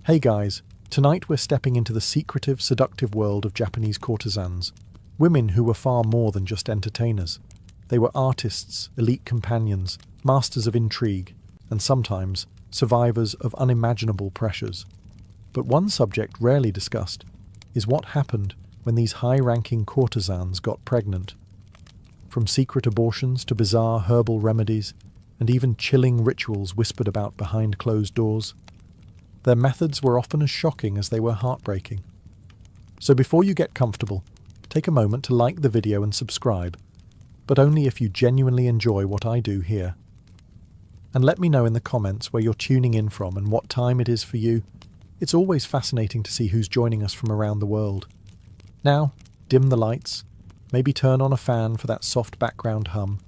Hey guys, tonight we're stepping into the secretive, seductive world of Japanese courtesans. Women who were far more than just entertainers. They were artists, elite companions, masters of intrigue, and sometimes survivors of unimaginable pressures. But one subject rarely discussed is what happened when these high-ranking courtesans got pregnant. From secret abortions to bizarre herbal remedies, and even chilling rituals whispered about behind closed doors, their methods were often as shocking as they were heartbreaking. So before you get comfortable, take a moment to like the video and subscribe, but only if you genuinely enjoy what I do here. And let me know in the comments where you're tuning in from and what time it is for you. It's always fascinating to see who's joining us from around the world. Now, dim the lights, maybe turn on a fan for that soft background hum,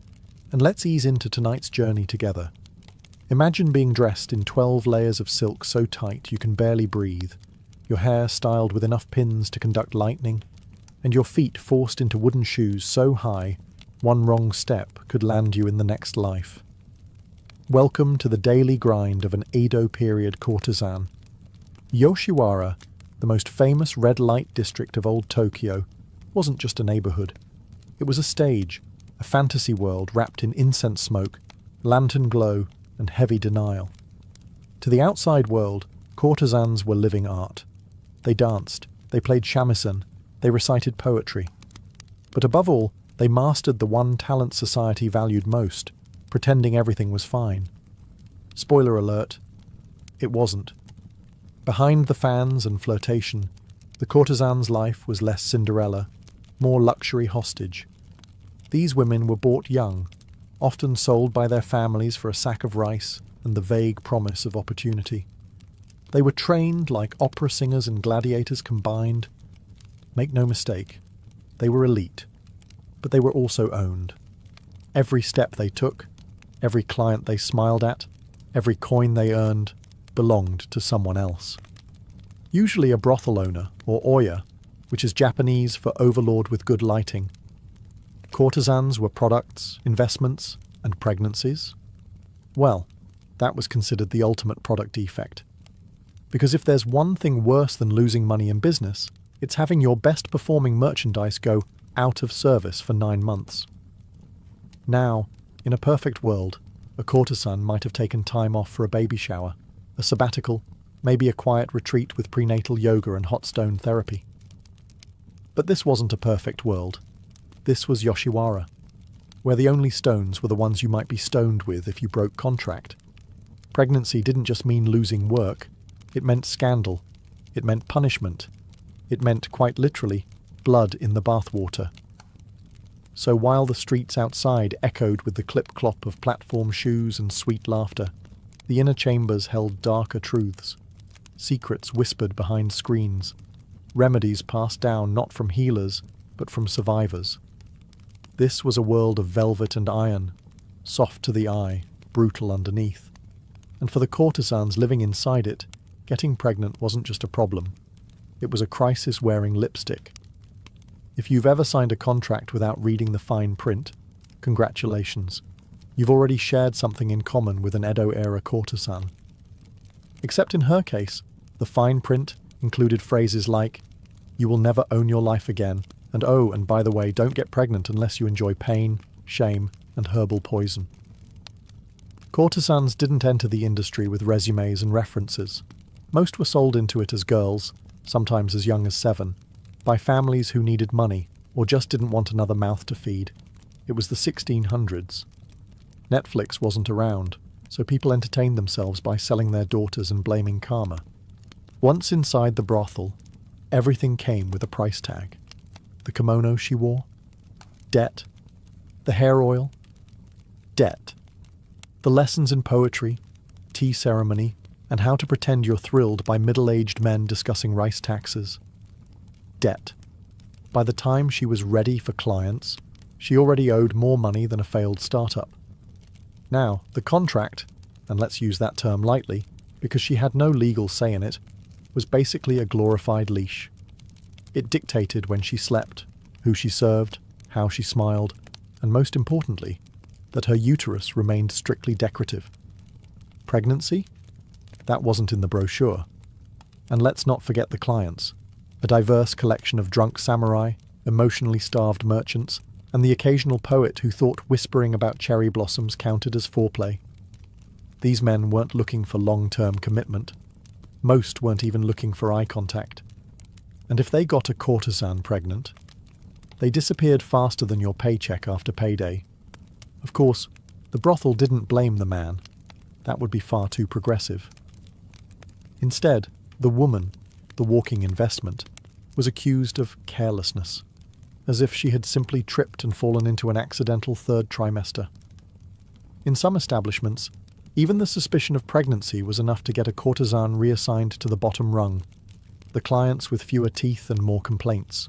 and let's ease into tonight's journey together. Imagine being dressed in 12 layers of silk so tight you can barely breathe, your hair styled with enough pins to conduct lightning, and your feet forced into wooden shoes so high one wrong step could land you in the next life. Welcome to the daily grind of an Edo period courtesan. Yoshiwara, the most famous red light district of old Tokyo, wasn't just a neighborhood. It was a stage, a fantasy world wrapped in incense smoke, lantern glow, and heavy denial. To the outside world, courtesans were living art. They danced, they played shamisen, they recited poetry. But above all, they mastered the one talent society valued most, pretending everything was fine. Spoiler alert, it wasn't. Behind the fans and flirtation, the courtesan's life was less Cinderella, more luxury hostage. These women were bought young, often sold by their families for a sack of rice and the vague promise of opportunity. They were trained like opera singers and gladiators combined. Make no mistake, they were elite, but they were also owned. Every step they took, every client they smiled at, every coin they earned, belonged to someone else. Usually a brothel owner, or oya, which is Japanese for overlord with good lighting. Courtesans were products, investments, and pregnancies. Well, that was considered the ultimate product defect. Because if there's one thing worse than losing money in business, it's having your best performing merchandise go out of service for 9 months. Now, in a perfect world, a courtesan might have taken time off for a baby shower, a sabbatical, maybe a quiet retreat with prenatal yoga and hot stone therapy. But this wasn't a perfect world. This was Yoshiwara, where the only stones were the ones you might be stoned with if you broke contract. Pregnancy didn't just mean losing work, it meant scandal, it meant punishment, it meant, quite literally, blood in the bathwater. So while the streets outside echoed with the clip-clop of platform shoes and sweet laughter, the inner chambers held darker truths, secrets whispered behind screens, remedies passed down not from healers, but from survivors. This was a world of velvet and iron, soft to the eye, brutal underneath. And for the courtesans living inside it, getting pregnant wasn't just a problem. It was a crisis wearing lipstick. If you've ever signed a contract without reading the fine print, congratulations. You've already shared something in common with an Edo-era courtesan. Except in her case, the fine print included phrases like, "You will never own your life again," and "Oh, and by the way, don't get pregnant unless you enjoy pain, shame, and herbal poison." Courtesans didn't enter the industry with resumes and references. Most were sold into it as girls, sometimes as young as 7, by families who needed money or just didn't want another mouth to feed. It was the 1600s. Netflix wasn't around, so people entertained themselves by selling their daughters and blaming karma. Once inside the brothel, everything came with a price tag. The kimono she wore, debt. The hair oil, debt. The lessons in poetry, tea ceremony, and how to pretend you're thrilled by middle-aged men discussing rice taxes, debt. By the time she was ready for clients, she already owed more money than a failed startup. Now, the contract, and let's use that term lightly, because she had no legal say in it, was basically a glorified leash. It dictated when she slept, who she served, how she smiled, and most importantly, that her uterus remained strictly decorative. Pregnancy? That wasn't in the brochure. And let's not forget the clients, a diverse collection of drunk samurai, emotionally starved merchants, and the occasional poet who thought whispering about cherry blossoms counted as foreplay. These men weren't looking for long-term commitment. Most weren't even looking for eye contact. And if they got a courtesan pregnant, they disappeared faster than your paycheck after payday. Of course, the brothel didn't blame the man. That would be far too progressive. Instead, the woman, the walking investment, was accused of carelessness, as if she had simply tripped and fallen into an accidental third trimester. In some establishments, even the suspicion of pregnancy was enough to get a courtesan reassigned to the bottom rung, the clients with fewer teeth and more complaints.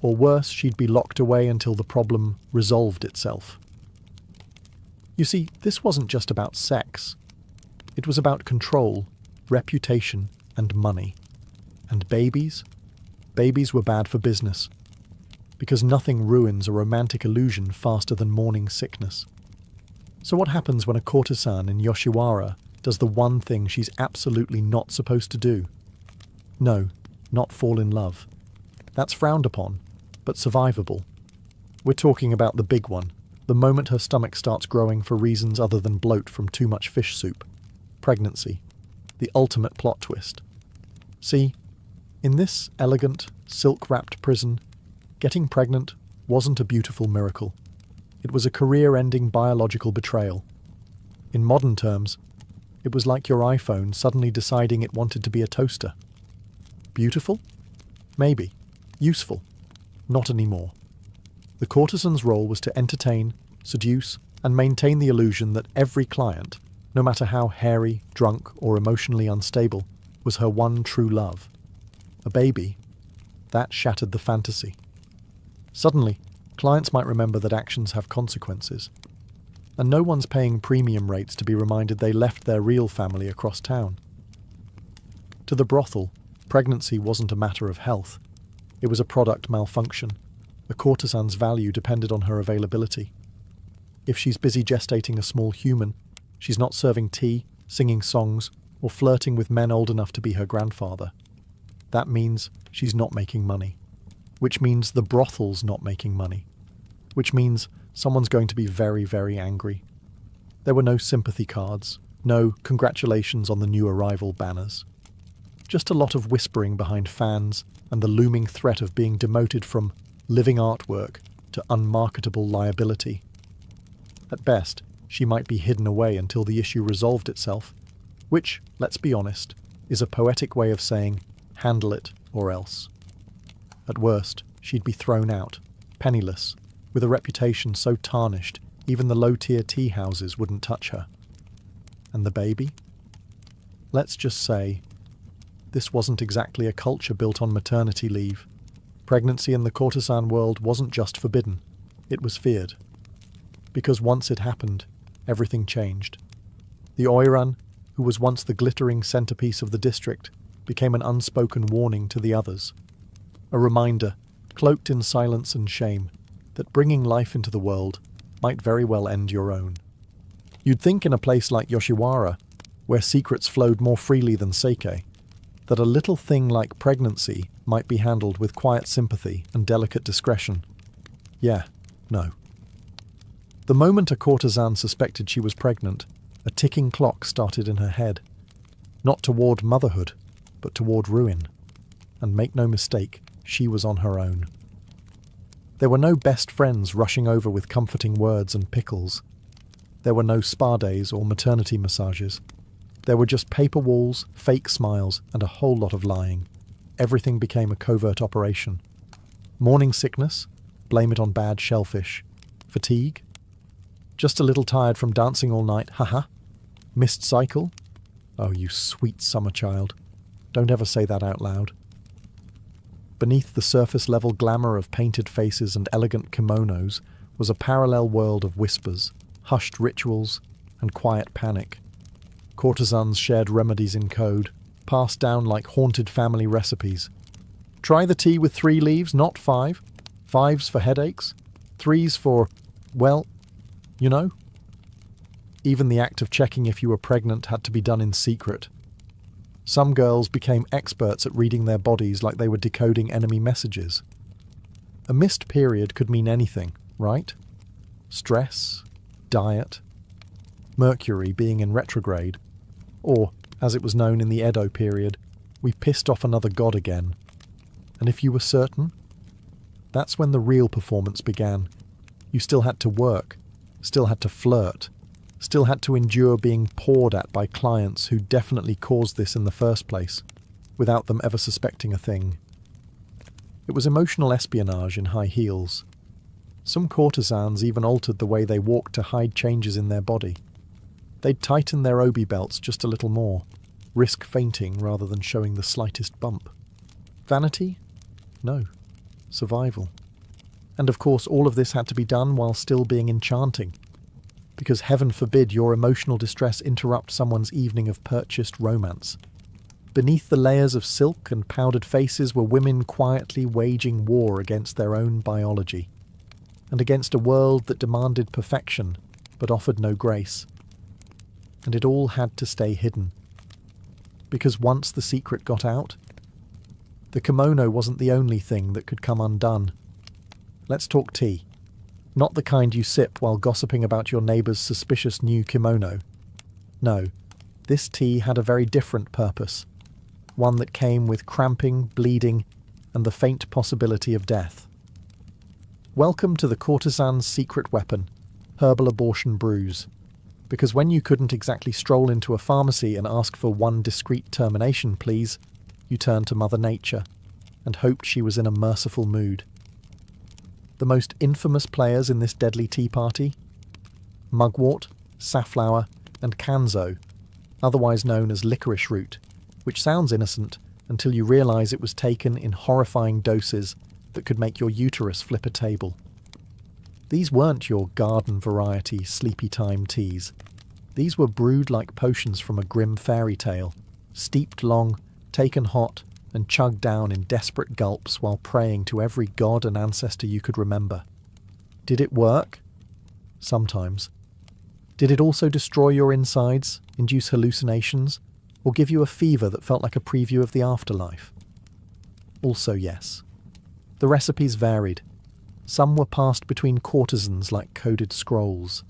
Or worse, she'd be locked away until the problem resolved itself. You see, this wasn't just about sex. It was about control, reputation, and money. And babies? Babies were bad for business, because nothing ruins a romantic illusion faster than morning sickness. So what happens when a courtesan in Yoshiwara does the one thing she's absolutely not supposed to do? No, not fall in love. That's frowned upon, but survivable. We're talking about the big one, the moment her stomach starts growing for reasons other than bloat from too much fish soup. Pregnancy. The ultimate plot twist. See, in this elegant, silk-wrapped prison, getting pregnant wasn't a beautiful miracle. It was a career-ending biological betrayal. In modern terms, it was like your iPhone suddenly deciding it wanted to be a toaster. Beautiful? Maybe. Useful? Not anymore. The courtesan's role was to entertain, seduce, and maintain the illusion that every client, no matter how hairy, drunk, or emotionally unstable, was her one true love. A baby? That shattered the fantasy. Suddenly, clients might remember that actions have consequences. And no one's paying premium rates to be reminded they left their real family across town. To the brothel, pregnancy wasn't a matter of health. It was a product malfunction. A courtesan's value depended on her availability. If she's busy gestating a small human, she's not serving tea, singing songs, or flirting with men old enough to be her grandfather. That means she's not making money. Which means the brothel's not making money. Which means someone's going to be very, very angry. There were no sympathy cards, no congratulations on the new arrival banners. Just a lot of whispering behind fans and the looming threat of being demoted from living artwork to unmarketable liability. At best, she might be hidden away until the issue resolved itself, which, let's be honest, is a poetic way of saying, handle it or else. At worst, she'd be thrown out, penniless, with a reputation so tarnished even the low-tier tea houses wouldn't touch her. And the baby? Let's just say, this wasn't exactly a culture built on maternity leave. Pregnancy in the courtesan world wasn't just forbidden, it was feared. Because once it happened, everything changed. The oiran, who was once the glittering centerpiece of the district, became an unspoken warning to the others. A reminder, cloaked in silence and shame, that bringing life into the world might very well end your own. You'd think in a place like Yoshiwara, where secrets flowed more freely than sake, that a little thing like pregnancy might be handled with quiet sympathy and delicate discretion. Yeah, no. The moment a courtesan suspected she was pregnant, a ticking clock started in her head. Not toward motherhood, but toward ruin. And make no mistake, she was on her own. There were no best friends rushing over with comforting words and pickles. There were no spa days or maternity massages. There were just paper walls, fake smiles, and a whole lot of lying. Everything became a covert operation. Morning sickness? Blame it on bad shellfish. Fatigue? Just a little tired from dancing all night, haha. Missed cycle? Oh, you sweet summer child. Don't ever say that out loud. Beneath the surface-level glamour of painted faces and elegant kimonos was a parallel world of whispers, hushed rituals, and quiet panic. Courtesans shared remedies in code, passed down like haunted family recipes. Try the tea with 3 leaves, not 5. 5's for headaches. 3's for, well, you know. Even the act of checking if you were pregnant had to be done in secret. Some girls became experts at reading their bodies like they were decoding enemy messages. A missed period could mean anything, right? Stress, diet, Mercury being in retrograde, or, as it was known in the Edo period, we pissed off another god again. And if you were certain, that's when the real performance began. You still had to work, still had to flirt, still had to endure being pawed at by clients who definitely caused this in the first place, without them ever suspecting a thing. It was emotional espionage in high heels. Some courtesans even altered the way they walked to hide changes in their body. They'd tighten their obi belts just a little more, risk fainting rather than showing the slightest bump. Vanity? No. Survival. And of course all of this had to be done while still being enchanting, because heaven forbid your emotional distress interrupt someone's evening of purchased romance. Beneath the layers of silk and powdered faces were women quietly waging war against their own biology, and against a world that demanded perfection but offered no grace. And it all had to stay hidden. Because once the secret got out, the kimono wasn't the only thing that could come undone. Let's talk tea. Not the kind you sip while gossiping about your neighbour's suspicious new kimono. No, this tea had a very different purpose. One that came with cramping, bleeding, and the faint possibility of death. Welcome to the courtesan's secret weapon, herbal abortion brews. Because when you couldn't exactly stroll into a pharmacy and ask for one discreet termination, please, you turned to Mother Nature and hoped she was in a merciful mood. The most infamous players in this deadly tea party? Mugwort, safflower, and kanzo, otherwise known as licorice root, which sounds innocent until you realise it was taken in horrifying doses that could make your uterus flip a table. These weren't your garden variety sleepy time teas. These were brewed like potions from a grim fairy tale, steeped long, taken hot, and chugged down in desperate gulps while praying to every god and ancestor you could remember. Did it work? Sometimes. Did it also destroy your insides, induce hallucinations, or give you a fever that felt like a preview of the afterlife? Also yes. The recipes varied. Some were passed between courtesans like coded scrolls.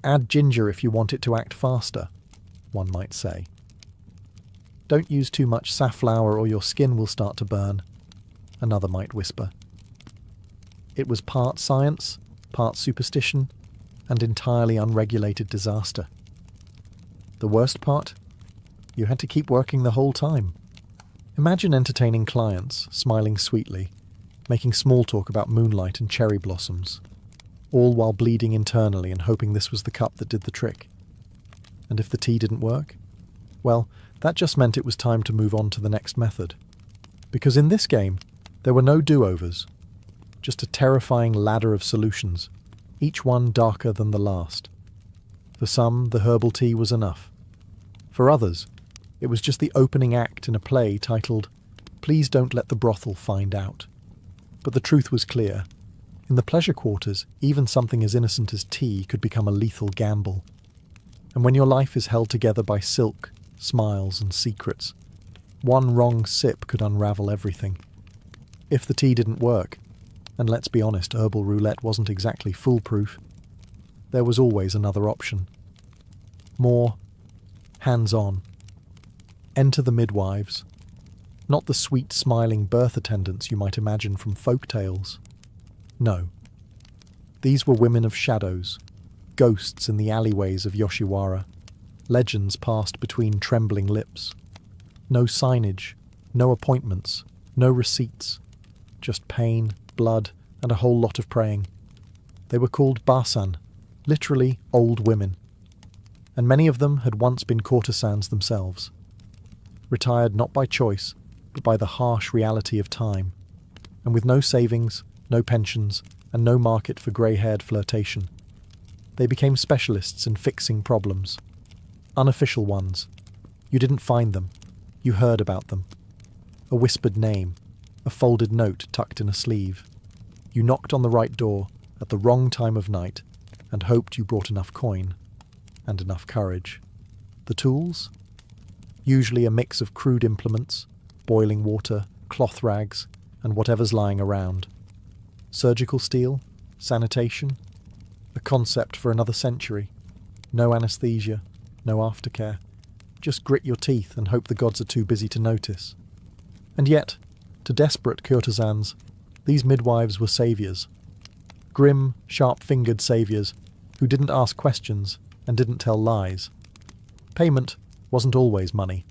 Add ginger if you want it to act faster, one might say. Don't use too much safflower or your skin will start to burn, another might whisper. It was part science, part superstition, and entirely unregulated disaster. The worst part? You had to keep working the whole time. Imagine entertaining clients, smiling sweetly, making small talk about moonlight and cherry blossoms, all while bleeding internally and hoping this was the cup that did the trick. And if the tea didn't work? Well, that just meant it was time to move on to the next method. Because in this game, there were no do-overs, just a terrifying ladder of solutions, each one darker than the last. For some, the herbal tea was enough. For others, it was just the opening act in a play titled, "Please Don't Let the Brothel Find Out." But the truth was clear. In the pleasure quarters, even something as innocent as tea could become a lethal gamble. And when your life is held together by silk, smiles and secrets, one wrong sip could unravel everything. If the tea didn't work, and let's be honest, herbal roulette wasn't exactly foolproof, there was always another option. More hands-on. Enter the midwives. Not the sweet, smiling birth attendants you might imagine from folk tales. No. These were women of shadows, ghosts in the alleyways of Yoshiwara, legends passed between trembling lips. No signage, no appointments, no receipts, just pain, blood, and a whole lot of praying. They were called Basan, literally old women, and many of them had once been courtesans themselves, retired not by choice, but by the harsh reality of time, and with no savings, no pensions, and no market for grey-haired flirtation. They became specialists in fixing problems. Unofficial ones. You didn't find them. You heard about them. A whispered name, a folded note tucked in a sleeve. You knocked on the right door at the wrong time of night and hoped you brought enough coin and enough courage. The tools? usually a mix of crude implements, boiling water, cloth rags, and whatever's lying around. Surgical steel, sanitation, a concept for another century. No anesthesia, no aftercare. Just grit your teeth and hope the gods are too busy to notice. And yet, to desperate courtesans, these midwives were saviours. Grim, sharp-fingered saviours who didn't ask questions and didn't tell lies. Payment wasn't always money.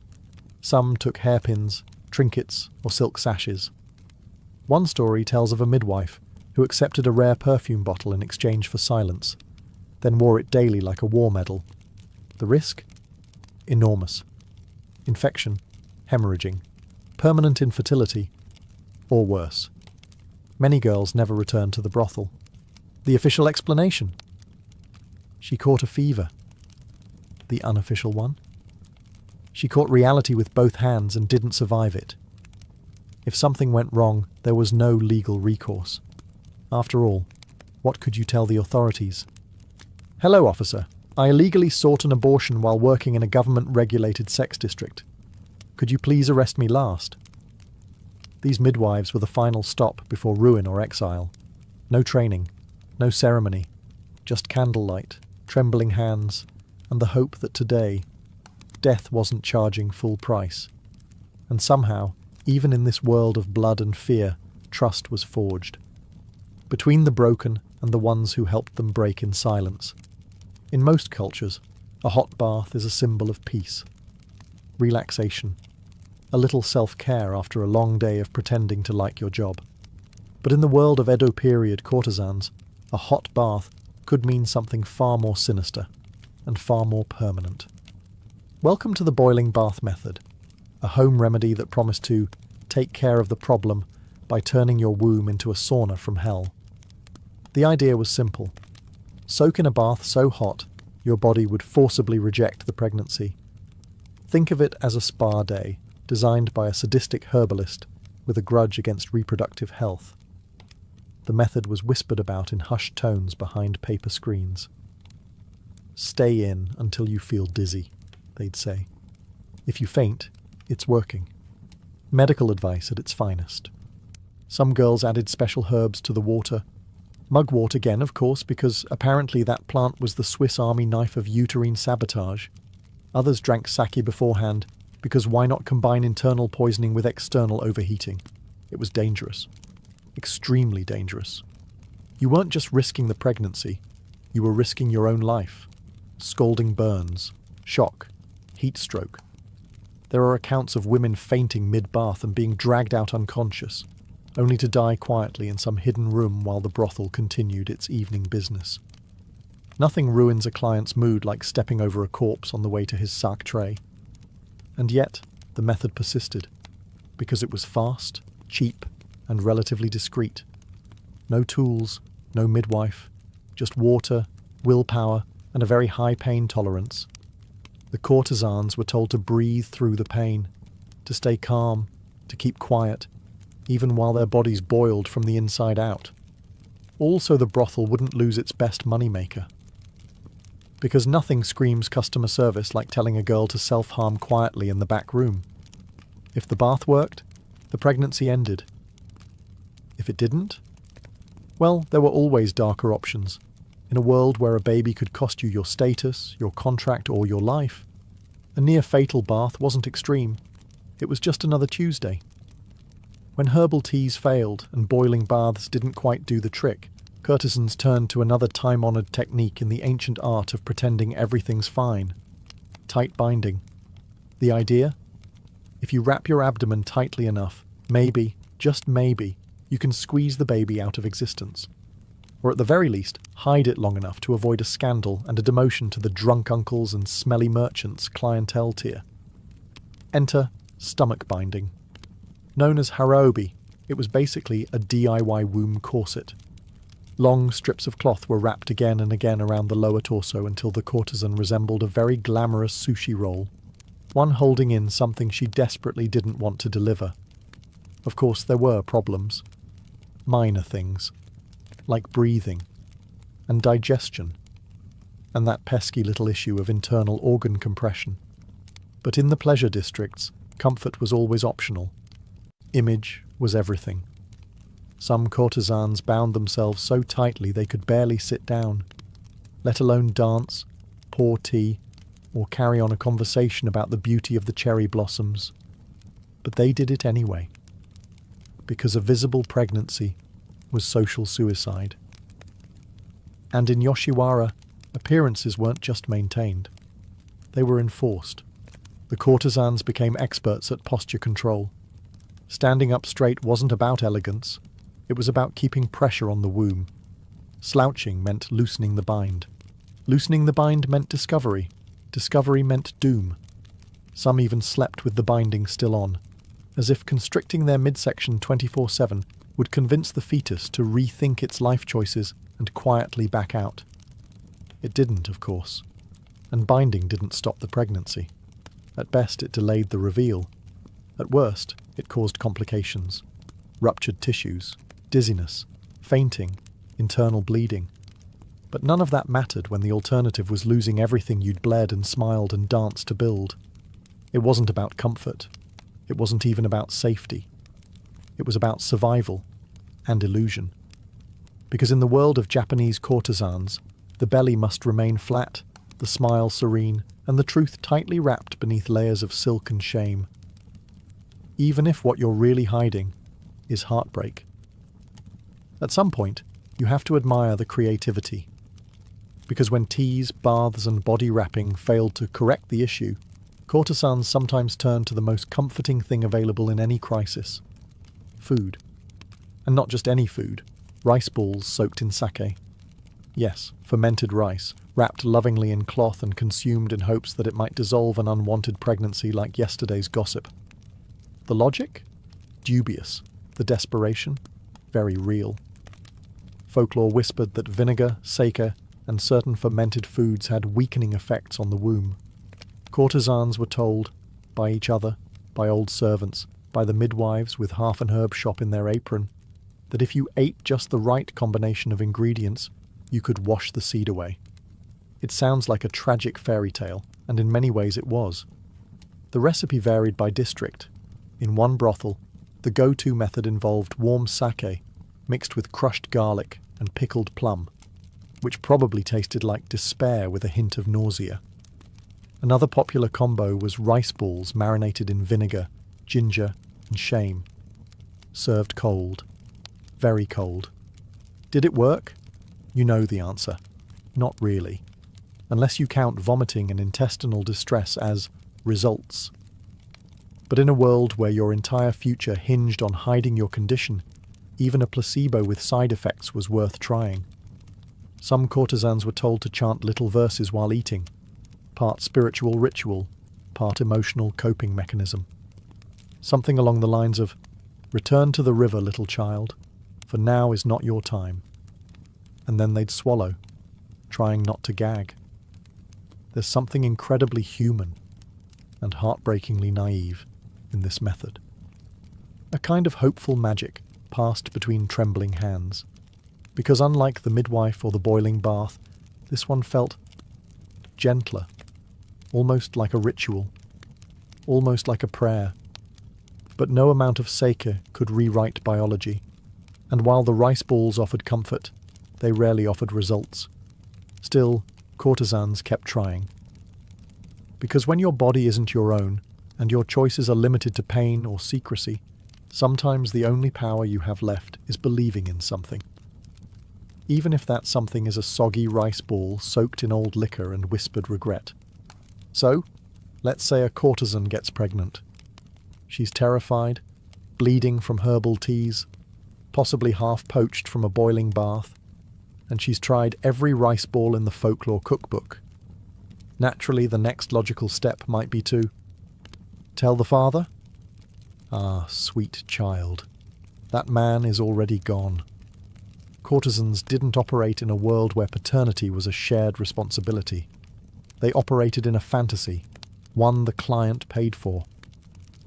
Some took hairpins, trinkets, or silk sashes. One story tells of a midwife who accepted a rare perfume bottle in exchange for silence, then wore it daily like a war medal. The risk? Enormous. Infection, hemorrhaging, permanent infertility, or worse. Many girls never returned to the brothel. The official explanation? She caught a fever. The unofficial one? She caught reality with both hands and didn't survive it. If something went wrong, there was no legal recourse. After all, what could you tell the authorities? "Hello, officer. I illegally sought an abortion while working in a government-regulated sex district. Could you please arrest me last?" These midwives were the final stop before ruin or exile. No training, no ceremony, just candlelight, trembling hands, and the hope that today, death wasn't charging full price. And somehow, even in this world of blood and fear, trust was forged. Between the broken and the ones who helped them break in silence. In most cultures, a hot bath is a symbol of peace, relaxation, a little self-care after a long day of pretending to like your job. But in the world of Edo period courtesans, a hot bath could mean something far more sinister and far more permanent. Welcome to the boiling bath method, a home remedy that promised to take care of the problem by turning your womb into a sauna from hell. The idea was simple. Soak in a bath so hot, your body would forcibly reject the pregnancy. Think of it as a spa day, designed by a sadistic herbalist with a grudge against reproductive health. The method was whispered about in hushed tones behind paper screens. "Stay in until you feel dizzy," they'd say. "If you faint, it's working." Medical advice at its finest. Some girls added special herbs to the water. Mugwort again, of course, because apparently that plant was the Swiss Army knife of uterine sabotage. Others drank sake beforehand, because why not combine internal poisoning with external overheating? It was dangerous. Extremely dangerous. You weren't just risking the pregnancy, you were risking your own life. Scalding burns, shock, heat stroke. There are accounts of women fainting mid-bath and being dragged out unconscious, only to die quietly in some hidden room while the brothel continued its evening business. Nothing ruins a client's mood like stepping over a corpse on the way to his sack tray. And yet, the method persisted, because it was fast, cheap, and relatively discreet. No tools, no midwife, just water, willpower, and a very high pain tolerance. The courtesans were told to breathe through the pain, to stay calm, to keep quiet, even while their bodies boiled from the inside out. Also, the brothel wouldn't lose its best moneymaker. Because nothing screams customer service like telling a girl to self-harm quietly in the back room. If the bath worked, the pregnancy ended. If it didn't? Well, there were always darker options. In a world where a baby could cost you your status, your contract, or your life, a near-fatal bath wasn't extreme. It was just another Tuesday. When herbal teas failed and boiling baths didn't quite do the trick, courtesans turned to another time-honoured technique in the ancient art of pretending everything's fine. Tight binding. The idea? If you wrap your abdomen tightly enough, maybe, just maybe, you can squeeze the baby out of existence. Or at the very least, hide it long enough to avoid a scandal and a demotion to the drunk uncles and smelly merchants clientele tier. Enter stomach binding. Known as harobi, it was basically a DIY womb corset. Long strips of cloth were wrapped again and again around the lower torso until the courtesan resembled a very glamorous sushi roll, one holding in something she desperately didn't want to deliver. Of course, there were problems. Minor things, like breathing, and digestion, and that pesky little issue of internal organ compression. But in the pleasure districts, comfort was always optional. Image was everything. Some courtesans bound themselves so tightly they could barely sit down, let alone dance, pour tea, or carry on a conversation about the beauty of the cherry blossoms. But they did it anyway, because a visible pregnancy was social suicide. And in Yoshiwara, appearances weren't just maintained. They were enforced. The courtesans became experts at posture control. Standing up straight wasn't about elegance. It was about keeping pressure on the womb. Slouching meant loosening the bind. Loosening the bind meant discovery. Discovery meant doom. Some even slept with the binding still on, as if constricting their midsection 24/7 would convince the fetus to rethink its life choices and quietly back out. It didn't, of course, and binding didn't stop the pregnancy. At best, it delayed the reveal. At worst, it caused complications. Ruptured tissues, dizziness, fainting, internal bleeding. But none of that mattered when the alternative was losing everything you'd bled and smiled and danced to build. It wasn't about comfort. It wasn't even about safety. It was about survival and illusion. Because in the world of Japanese courtesans, the belly must remain flat, the smile serene, and the truth tightly wrapped beneath layers of silk and shame. Even if what you're really hiding is heartbreak. At some point, you have to admire the creativity. Because when teas, baths, and body wrapping failed to correct the issue, courtesans sometimes turned to the most comforting thing available in any crisis: food. And not just any food, rice balls soaked in sake. Yes, fermented rice, wrapped lovingly in cloth and consumed in hopes that it might dissolve an unwanted pregnancy like yesterday's gossip. The logic? Dubious. The desperation? Very real. Folklore whispered that vinegar, sake, and certain fermented foods had weakening effects on the womb. Courtesans were told, by each other, by old servants, by the midwives with half an herb shop in their apron, that if you ate just the right combination of ingredients, you could wash the seed away. It sounds like a tragic fairy tale, and in many ways it was. The recipe varied by district. In one brothel, the go-to method involved warm sake, mixed with crushed garlic and pickled plum, which probably tasted like despair with a hint of nausea. Another popular combo was rice balls marinated in vinegar, ginger, and shame. Served cold. Very cold. Did it work? You know the answer. Not really. Unless you count vomiting and intestinal distress as results. But in a world where your entire future hinged on hiding your condition, even a placebo with side effects was worth trying. Some courtesans were told to chant little verses while eating, part spiritual ritual, part emotional coping mechanism. Something along the lines of, "Return to the river, little child, for now is not your time." And then they'd swallow, trying not to gag. There's something incredibly human and heartbreakingly naive in this method. A kind of hopeful magic passed between trembling hands. Because unlike the midwife or the boiling bath, this one felt gentler, almost like a ritual, almost like a prayer. But no amount of sake could rewrite biology, and while the rice balls offered comfort, they rarely offered results. Still, courtesans kept trying. Because when your body isn't your own, and your choices are limited to pain or secrecy, sometimes the only power you have left is believing in something. Even if that something is a soggy rice ball soaked in old liquor and whispered regret. So, let's say a courtesan gets pregnant. She's terrified, bleeding from herbal teas, possibly half poached from a boiling bath, and she's tried every rice ball in the folklore cookbook. Naturally, the next logical step might be to tell the father? Ah, sweet child, that man is already gone. Courtesans didn't operate in a world where paternity was a shared responsibility. They operated in a fantasy, one the client paid for.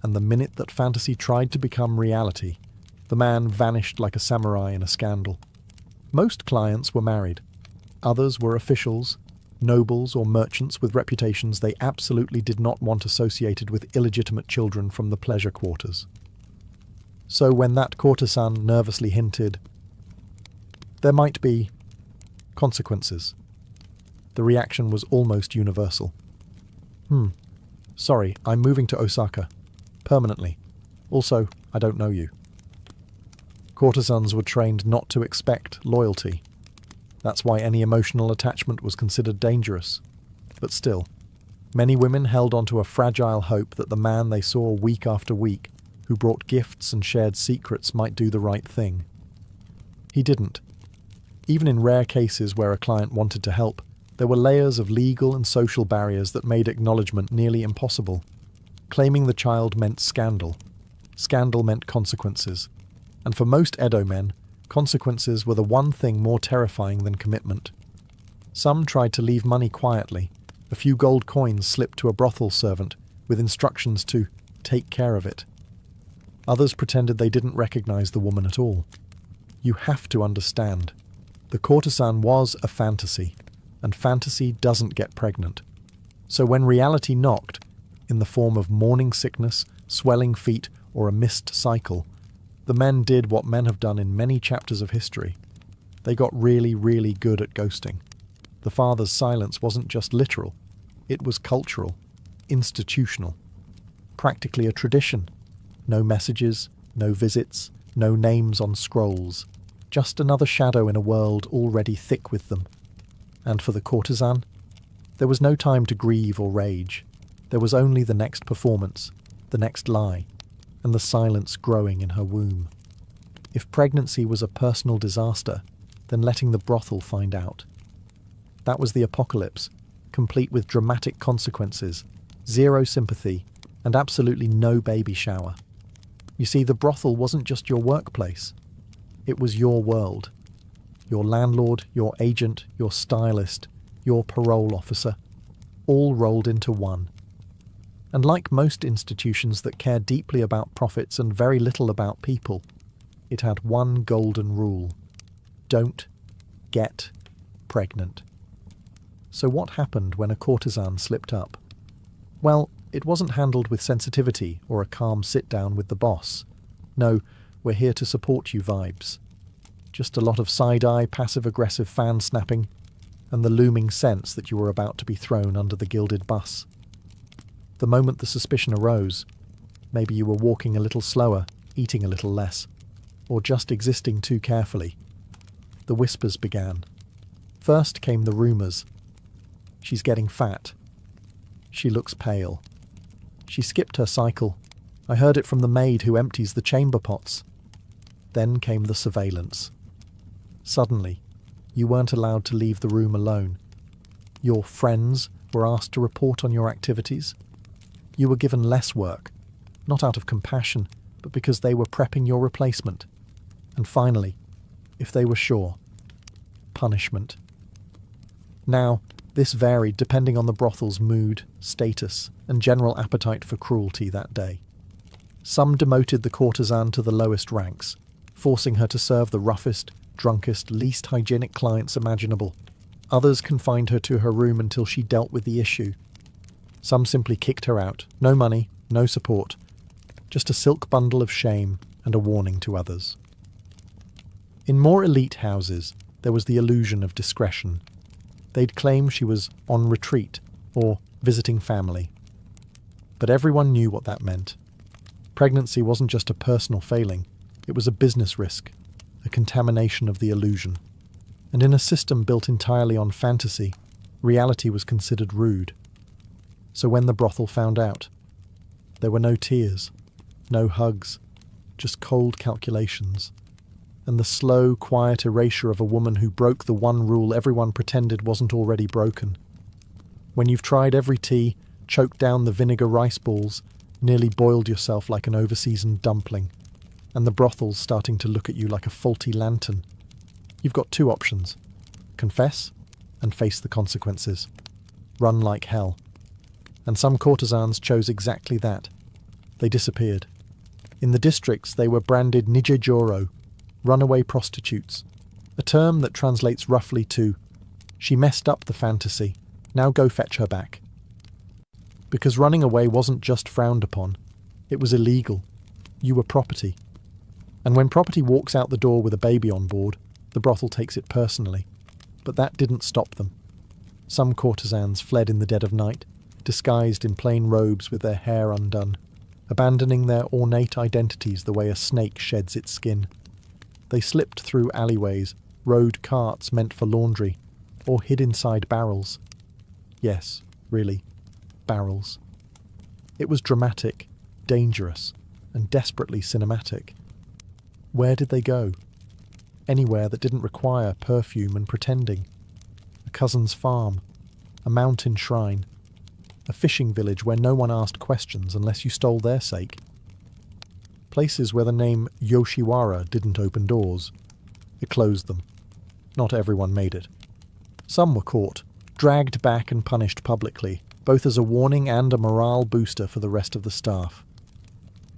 And the minute that fantasy tried to become reality, the man vanished like a samurai in a scandal. Most clients were married. Others were officials, nobles or merchants with reputations they absolutely did not want associated with illegitimate children from the pleasure quarters. So when that courtesan nervously hinted, "There might be consequences," the reaction was almost universal. Sorry, I'm moving to Osaka. Permanently. Also, I don't know you." Courtesans were trained not to expect loyalty. That's why any emotional attachment was considered dangerous. But still, many women held on to a fragile hope that the man they saw week after week, who brought gifts and shared secrets, might do the right thing. He didn't. Even in rare cases where a client wanted to help, there were layers of legal and social barriers that made acknowledgement nearly impossible. Claiming the child meant scandal. Scandal meant consequences. And for most Edo men, consequences were the one thing more terrifying than commitment. Some tried to leave money quietly. A few gold coins slipped to a brothel servant with instructions to take care of it. Others pretended they didn't recognize the woman at all. You have to understand. The courtesan was a fantasy, and fantasy doesn't get pregnant. So when reality knocked, in the form of morning sickness, swelling feet, or a missed cycle, the men did what men have done in many chapters of history. They got really, really good at ghosting. The father's silence wasn't just literal. It was cultural, institutional, practically a tradition. No messages, no visits, no names on scrolls. Just another shadow in a world already thick with them. And for the courtesan, there was no time to grieve or rage. There was only the next performance, the next lie, and the silence growing in her womb. If pregnancy was a personal disaster, then letting the brothel find out. That was the apocalypse, complete with dramatic consequences, zero sympathy, and absolutely no baby shower. You see, the brothel wasn't just your workplace. It was your world. Your landlord, your agent, your stylist, your parole officer, all rolled into one. And like most institutions that care deeply about profits and very little about people, it had one golden rule: don't get pregnant. So what happened when a courtesan slipped up? Well, it wasn't handled with sensitivity or a calm sit-down with the boss. No, we're here to support you vibes. Just a lot of side-eye, passive-aggressive fan-snapping, and the looming sense that you were about to be thrown under the gilded bus. The moment the suspicion arose, maybe you were walking a little slower, eating a little less, or just existing too carefully, the whispers began. First came the rumours. She's getting fat. She looks pale. She skipped her cycle. I heard it from the maid who empties the chamber pots. Then came the surveillance. Suddenly, you weren't allowed to leave the room alone. Your friends were asked to report on your activities. You were given less work, not out of compassion, but because they were prepping your replacement. And finally, if they were sure, punishment. Now, this varied depending on the brothel's mood, status, and general appetite for cruelty that day. Some demoted the courtesan to the lowest ranks, forcing her to serve the roughest, drunkest, least hygienic clients imaginable. Others confined her to her room until she dealt with the issue. Some simply kicked her out. No money, no support. Just a silk bundle of shame and a warning to others. In more elite houses, there was the illusion of discretion. They'd claim she was on retreat or visiting family. But everyone knew what that meant. Pregnancy wasn't just a personal failing. It was a business risk, a contamination of the illusion. And in a system built entirely on fantasy, reality was considered rude. So when the brothel found out, there were no tears, no hugs, just cold calculations, and the slow, quiet erasure of a woman who broke the one rule everyone pretended wasn't already broken. When you've tried every tea, choked down the vinegar rice balls, nearly boiled yourself like an overseasoned dumpling, and the brothel's starting to look at you like a faulty lantern, you've got two options: confess and face the consequences. Run like hell. And some courtesans chose exactly that. They disappeared. In the districts, they were branded nijejoro, runaway prostitutes, a term that translates roughly to, she messed up the fantasy, Now go fetch her back. Because running away wasn't just frowned upon, it was illegal. You were property. And when property walks out the door with a baby on board, the brothel takes it personally. But that didn't stop them. Some courtesans fled in the dead of night, disguised in plain robes with their hair undone, abandoning their ornate identities the way a snake sheds its skin. They slipped through alleyways, rode carts meant for laundry, or hid inside barrels. Yes, really, barrels. It was dramatic, dangerous, and desperately cinematic. Where did they go? Anywhere that didn't require perfume and pretending. A cousin's farm, a mountain shrine, a fishing village where no one asked questions unless you stole their sake. Places where the name Yoshiwara didn't open doors. It closed them. Not everyone made it. Some were caught, dragged back and punished publicly, both as a warning and a morale booster for the rest of the staff.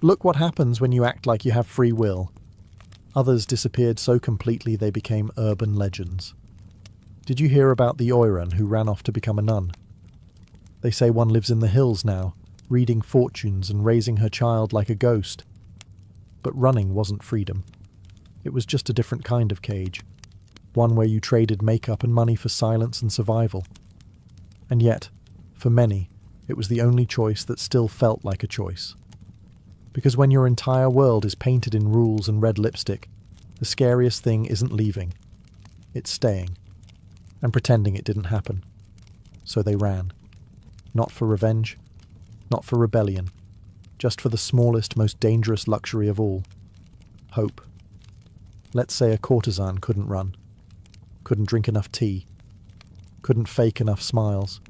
Look what happens when you act like you have free will. Others disappeared so completely they became urban legends. Did you hear about the Oiran who ran off to become a nun? They say one lives in the hills now, reading fortunes and raising her child like a ghost. But running wasn't freedom. It was just a different kind of cage. One where you traded makeup and money for silence and survival. And yet, for many, it was the only choice that still felt like a choice. Because when your entire world is painted in rules and red lipstick, the scariest thing isn't leaving. It's staying. And pretending it didn't happen. So they ran. Not for revenge. Not for rebellion. Just for the smallest, most dangerous luxury of all. Hope. Let's say a courtesan couldn't run. Couldn't drink enough tea. Couldn't fake enough smiles.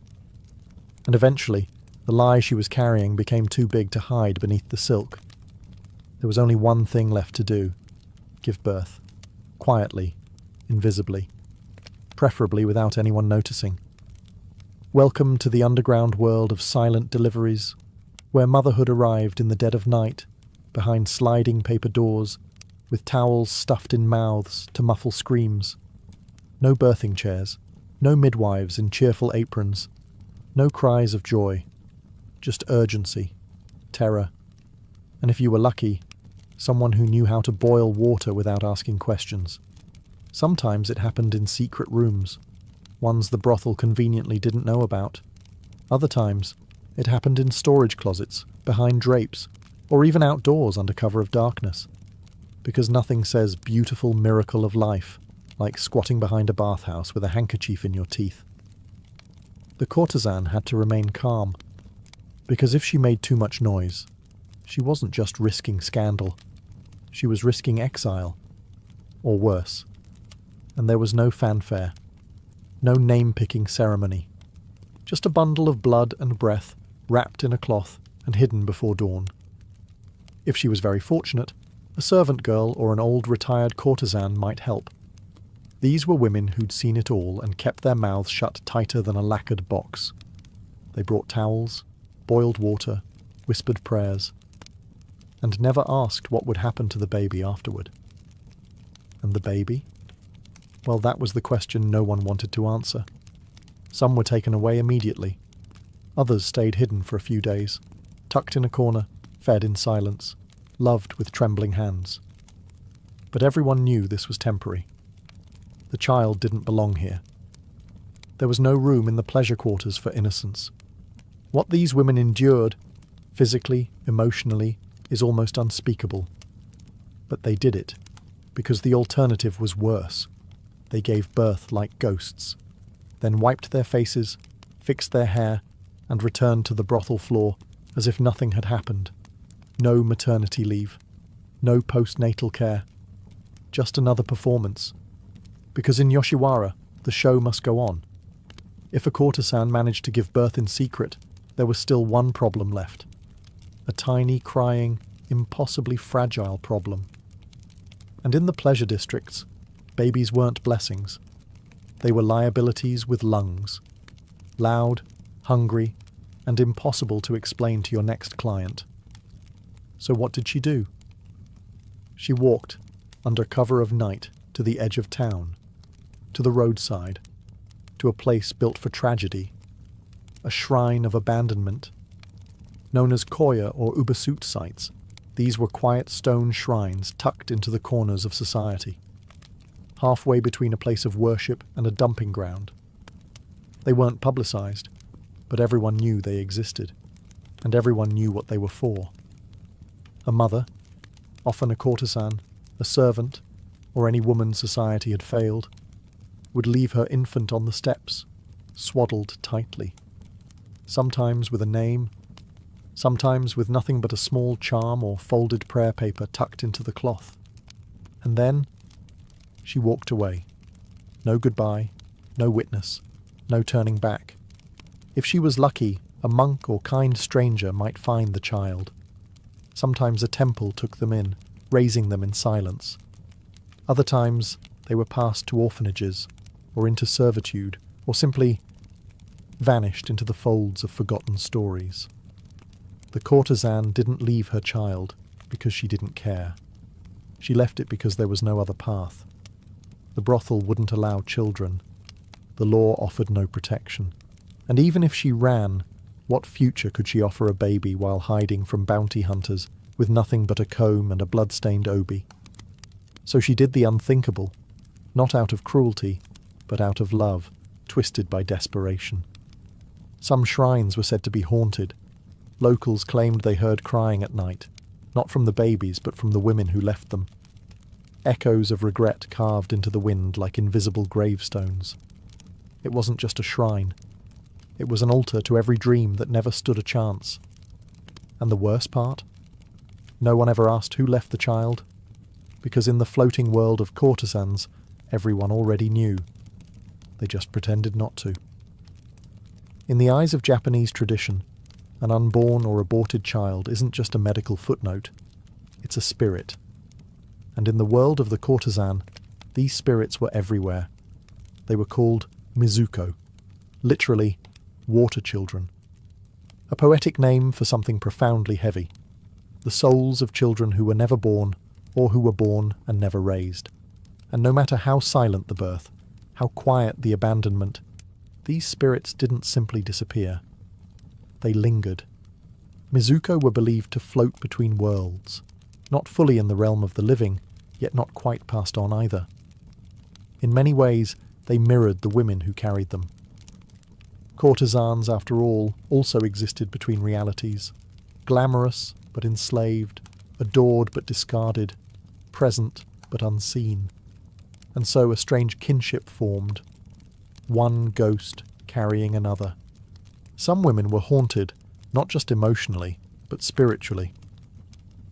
And eventually, the lie she was carrying became too big to hide beneath the silk. There was only one thing left to do. Give birth. Quietly. Invisibly. Preferably without anyone noticing. Welcome to the underground world of silent deliveries, where motherhood arrived in the dead of night, behind sliding paper doors, with towels stuffed in mouths to muffle screams. No birthing chairs, no midwives in cheerful aprons, no cries of joy. Just urgency, terror, and if you were lucky, someone who knew how to boil water without asking questions. Sometimes it happened in secret rooms, ones the brothel conveniently didn't know about. Other times, it happened in storage closets, behind drapes, or even outdoors under cover of darkness. Because nothing says beautiful miracle of life like squatting behind a bathhouse with a handkerchief in your teeth. The courtesan had to remain calm. Because if she made too much noise, she wasn't just risking scandal. She was risking exile. Or worse. And there was no fanfare. No name-picking ceremony. Just a bundle of blood and breath, wrapped in a cloth and hidden before dawn. If she was very fortunate, a servant girl or an old retired courtesan might help. These were women who'd seen it all and kept their mouths shut tighter than a lacquered box. They brought towels, boiled water, whispered prayers, and never asked what would happen to the baby afterward. And the baby? Well, that was the question no one wanted to answer. Some were taken away immediately. Others stayed hidden for a few days, tucked in a corner, fed in silence, loved with trembling hands. But everyone knew this was temporary. The child didn't belong here. There was no room in the pleasure quarters for innocence. What these women endured, physically, emotionally, is almost unspeakable. But they did it, because the alternative was worse. They gave birth like ghosts, then wiped their faces, fixed their hair, and returned to the brothel floor as if nothing had happened. No maternity leave, no postnatal care, just another performance. Because in Yoshiwara, the show must go on. If a courtesan managed to give birth in secret, there was still one problem left. A tiny, crying, impossibly fragile problem. And in the pleasure districts, babies weren't blessings. They were liabilities with lungs. Loud, hungry, and impossible to explain to your next client. So what did she do? She walked, under cover of night, to the edge of town, to the roadside, to a place built for tragedy, a shrine of abandonment. Known as koya or ubasut sites, these were quiet stone shrines tucked into the corners of society, halfway between a place of worship and a dumping ground. They weren't publicized, but everyone knew they existed, and everyone knew what they were for. A mother, often a courtesan, a servant, or any woman society had failed, would leave her infant on the steps, swaddled tightly, sometimes with a name, sometimes with nothing but a small charm or folded prayer paper tucked into the cloth. And then she walked away. No goodbye, no witness, no turning back. If she was lucky, a monk or kind stranger might find the child. Sometimes a temple took them in, raising them in silence. Other times they were passed to orphanages, or into servitude, or simply vanished into the folds of forgotten stories. The courtesan didn't leave her child because she didn't care. She left it because there was no other path. The brothel wouldn't allow children. The law offered no protection. And even if she ran, what future could she offer a baby while hiding from bounty hunters with nothing but a comb and a blood-stained obi? So she did the unthinkable, not out of cruelty, but out of love, twisted by desperation. Some shrines were said to be haunted. Locals claimed they heard crying at night, not from the babies but from the women who left them. Echoes of regret carved into the wind like invisible gravestones. It wasn't just a shrine. It was an altar to every dream that never stood a chance. And the worst part? No one ever asked who left the child, because in the floating world of courtesans, everyone already knew. They just pretended not to. In the eyes of Japanese tradition, an unborn or aborted child isn't just a medical footnote, it's a spirit. And in the world of the courtesan, these spirits were everywhere. They were called Mizuko, literally, water children. A poetic name for something profoundly heavy. The souls of children who were never born, or who were born and never raised. And no matter how silent the birth, how quiet the abandonment, these spirits didn't simply disappear. They lingered. Mizuko were believed to float between worlds, not fully in the realm of the living, yet not quite passed on either. In many ways, they mirrored the women who carried them. Courtesans, after all, also existed between realities, glamorous but enslaved, adored but discarded, present but unseen. And so a strange kinship formed, one ghost carrying another. Some women were haunted, not just emotionally, but spiritually.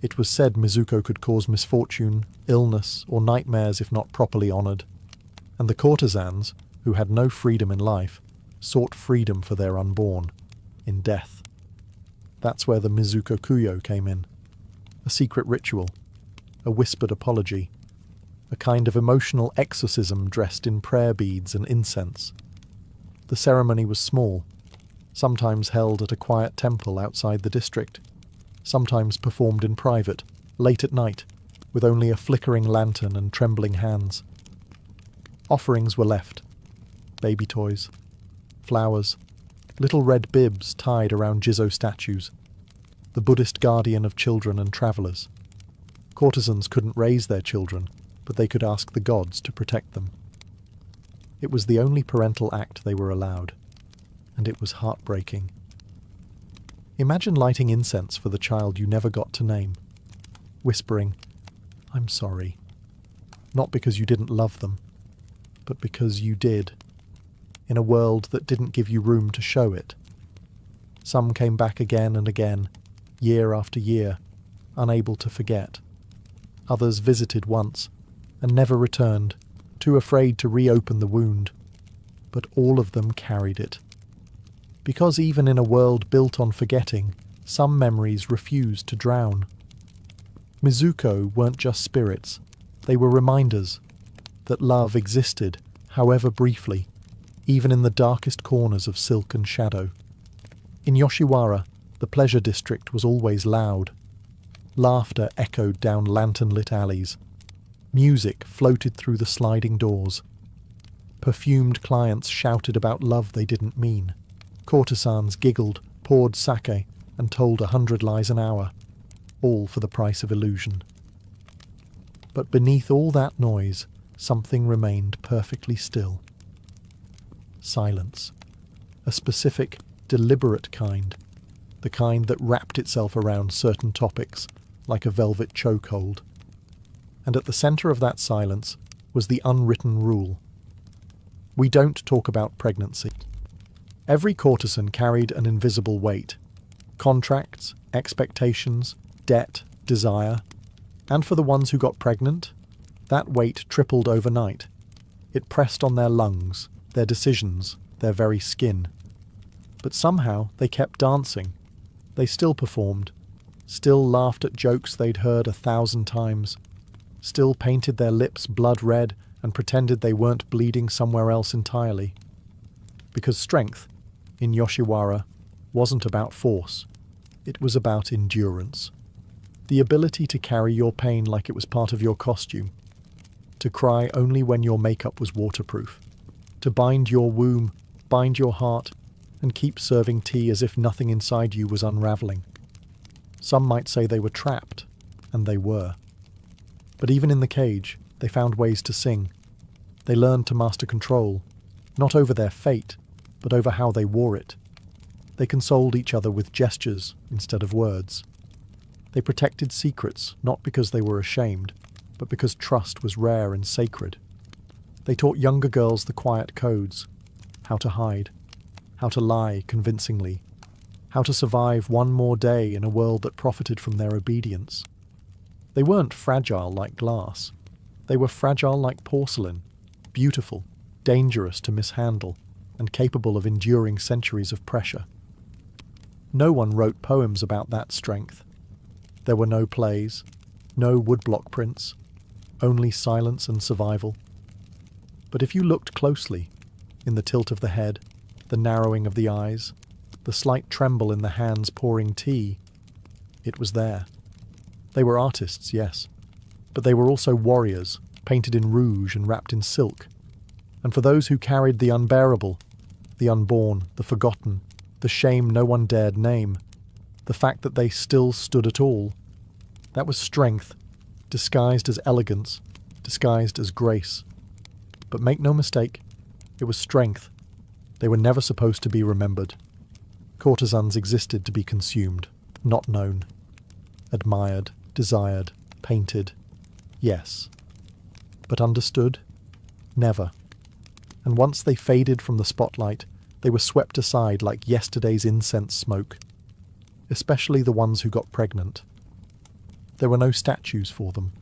It was said Mizuko could cause misfortune, illness, or nightmares if not properly honoured. And the courtesans, who had no freedom in life, sought freedom for their unborn, in death. That's where the Mizuko Kuyo came in. A secret ritual, a whispered apology, a kind of emotional exorcism dressed in prayer beads and incense. The ceremony was small, sometimes held at a quiet temple outside the district, sometimes performed in private, late at night, with only a flickering lantern and trembling hands. Offerings were left, baby toys, flowers, little red bibs tied around Jizo statues, the Buddhist guardian of children and travellers. Courtesans couldn't raise their children, but they could ask the gods to protect them. It was the only parental act they were allowed, and it was heartbreaking. Imagine lighting incense for the child you never got to name, whispering, "I'm sorry," not because you didn't love them, but because you did, in a world that didn't give you room to show it. Some came back again and again, year after year, unable to forget. Others visited once, and never returned, too afraid to reopen the wound. But all of them carried it. Because even in a world built on forgetting, some memories refused to drown. Mizuko weren't just spirits, they were reminders that love existed, however briefly, even in the darkest corners of silk and shadow. In Yoshiwara, the pleasure district was always loud. Laughter echoed down lantern-lit alleys. Music floated through the sliding doors. Perfumed clients shouted about love they didn't mean. Courtesans giggled, poured sake, and told 100 lies an hour, all for the price of illusion. But beneath all that noise, something remained perfectly still. Silence. A specific, deliberate kind. The kind that wrapped itself around certain topics, like a velvet chokehold. And at the centre of that silence was the unwritten rule. We don't talk about pregnancy. Every courtesan carried an invisible weight. Contracts, expectations, debt, desire. And for the ones who got pregnant, that weight tripled overnight. It pressed on their lungs, their decisions, their very skin. But somehow they kept dancing. They still performed, still laughed at jokes they'd heard 1,000 times, still painted their lips blood red and pretended they weren't bleeding somewhere else entirely. Because strength, in Yoshiwara, wasn't about force. It was about endurance. The ability to carry your pain like it was part of your costume. To cry only when your makeup was waterproof. To bind your womb, bind your heart, and keep serving tea as if nothing inside you was unravelling. Some might say they were trapped, and they were. But even in the cage, they found ways to sing. They learned to master control, not over their fate, but over how they wore it. They consoled each other with gestures instead of words. They protected secrets, not because they were ashamed, but because trust was rare and sacred. They taught younger girls the quiet codes, how to hide, how to lie convincingly, how to survive one more day in a world that profited from their obedience. They weren't fragile like glass. They were fragile like porcelain, beautiful, dangerous to mishandle, and capable of enduring centuries of pressure. No one wrote poems about that strength. There were no plays, no woodblock prints, only silence and survival. But if you looked closely, in the tilt of the head, the narrowing of the eyes, the slight tremble in the hands pouring tea, it was there. They were artists, yes, but they were also warriors, painted in rouge and wrapped in silk. And for those who carried the unbearable, the unborn, the forgotten, the shame no one dared name, the fact that they still stood at all, that was strength, disguised as elegance, disguised as grace. But make no mistake, it was strength. They were never supposed to be remembered. Courtesans existed to be consumed, not known. Admired, desired, painted, yes. But understood? Never. And once they faded from the spotlight, they were swept aside like yesterday's incense smoke. Especially the ones who got pregnant. There were no statues for them,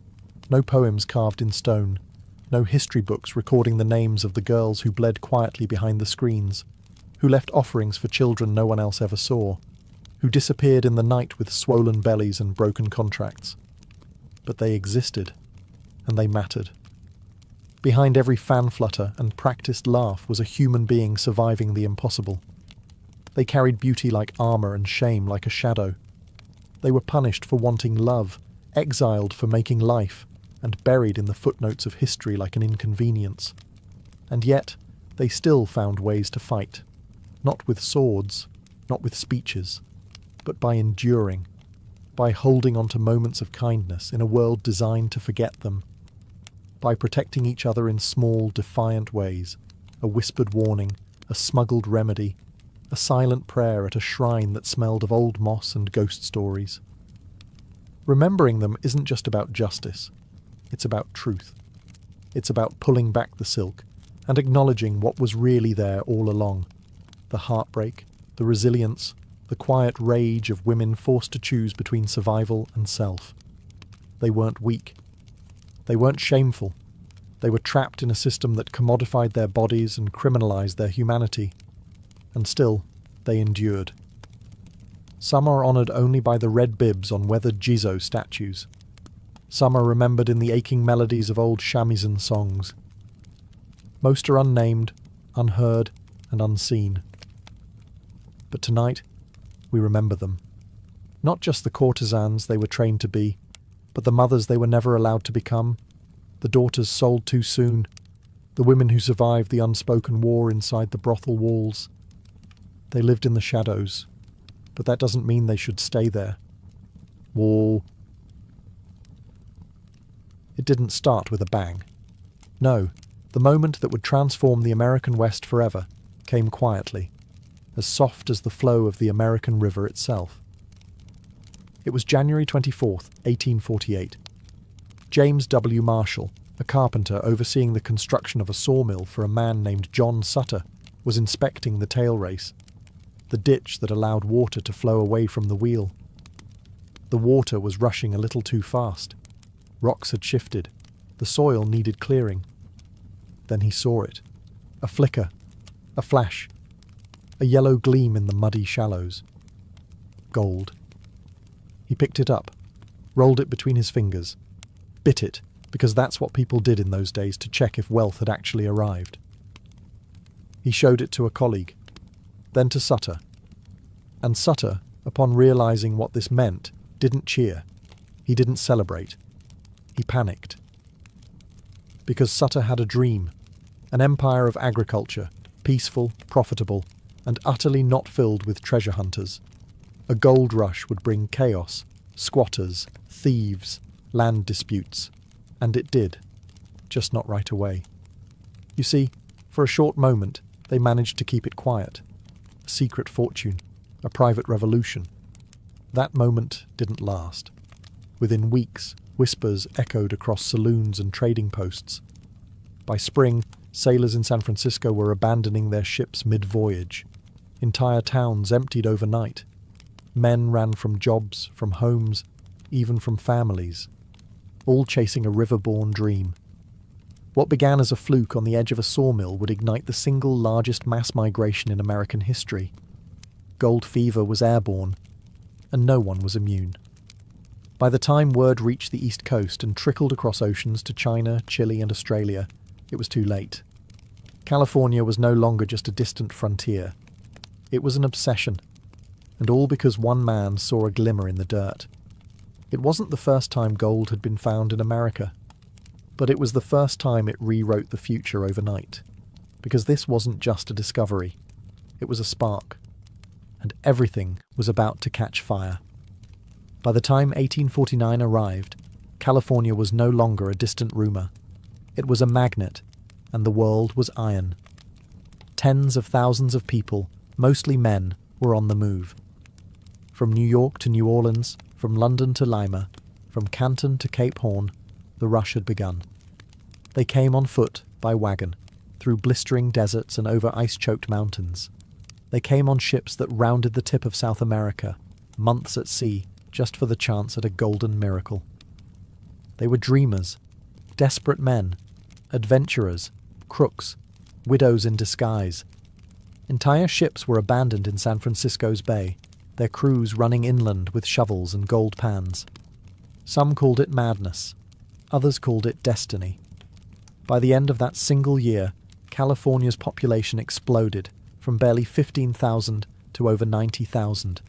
no poems carved in stone, no history books recording the names of the girls who bled quietly behind the screens, who left offerings for children no one else ever saw, who disappeared in the night with swollen bellies and broken contracts. But they existed, and they mattered. Behind every fan flutter and practiced laugh was a human being surviving the impossible. They carried beauty like armour and shame like a shadow. They were punished for wanting love, exiled for making life, and buried in the footnotes of history like an inconvenience. And yet, they still found ways to fight. Not with swords, not with speeches, but by enduring, by holding on to moments of kindness in a world designed to forget them, by protecting each other in small, defiant ways, a whispered warning, a smuggled remedy, a silent prayer at a shrine that smelled of old moss and ghost stories. Remembering them isn't just about justice, it's about truth. It's about pulling back the silk and acknowledging what was really there all along. The heartbreak, the resilience, the quiet rage of women forced to choose between survival and self. They weren't weak. They weren't shameful. They were trapped in a system that commodified their bodies and criminalized their humanity. And still, they endured. Some are honoured only by the red bibs on weathered Jizo statues. Some are remembered in the aching melodies of old shamisen songs. Most are unnamed, unheard, and unseen. But tonight, we remember them. Not just the courtesans they were trained to be, but the mothers they were never allowed to become, the daughters sold too soon, the women who survived the unspoken war inside the brothel walls. They lived in the shadows, but that doesn't mean they should stay there. Whoa. It didn't start with a bang. No, the moment that would transform the American West forever came quietly, as soft as the flow of the American River itself. It was January 24th, 1848. James W. Marshall, a carpenter overseeing the construction of a sawmill for a man named John Sutter, was inspecting the tail race, the ditch that allowed water to flow away from the wheel. The water was rushing a little too fast. Rocks had shifted. The soil needed clearing. Then he saw it. A flicker. A flash. A yellow gleam in the muddy shallows. Gold. He picked it up, rolled it between his fingers, bit it, because that's what people did in those days to check if wealth had actually arrived. He showed it to a colleague, then to Sutter. And Sutter, upon realizing what this meant, didn't cheer. He didn't celebrate. He panicked. Because Sutter had a dream, an empire of agriculture, peaceful, profitable, and utterly not filled with treasure hunters. A gold rush would bring chaos, squatters, thieves, land disputes. And it did, just not right away. You see, for a short moment, they managed to keep it quiet. A secret fortune, a private revolution. That moment didn't last. Within weeks, whispers echoed across saloons and trading posts. By spring, sailors in San Francisco were abandoning their ships mid-voyage. Entire towns emptied overnight. Men ran from jobs, from homes, even from families, all chasing a river-born dream. What began as a fluke on the edge of a sawmill would ignite the single largest mass migration in American history. Gold fever was airborne, and no one was immune. By the time word reached the East Coast and trickled across oceans to China, Chile, and Australia, it was too late. California was no longer just a distant frontier. It was an obsession. And all because one man saw a glimmer in the dirt. It wasn't the first time gold had been found in America, but it was the first time it rewrote the future overnight, because this wasn't just a discovery, it was a spark, and everything was about to catch fire. By the time 1849 arrived, California was no longer a distant rumour. It was a magnet, and the world was iron. Tens of thousands of people, mostly men, were on the move. From New York to New Orleans, from London to Lima, from Canton to Cape Horn, the rush had begun. They came on foot, by wagon, through blistering deserts and over ice-choked mountains. They came on ships that rounded the tip of South America, months at sea, just for the chance at a golden miracle. They were dreamers, desperate men, adventurers, crooks, widows in disguise. Entire ships were abandoned in San Francisco's bay, their crews running inland with shovels and gold pans. Some called it madness, others called it destiny. By the end of that single year, California's population exploded from barely 15,000 to over 90,000.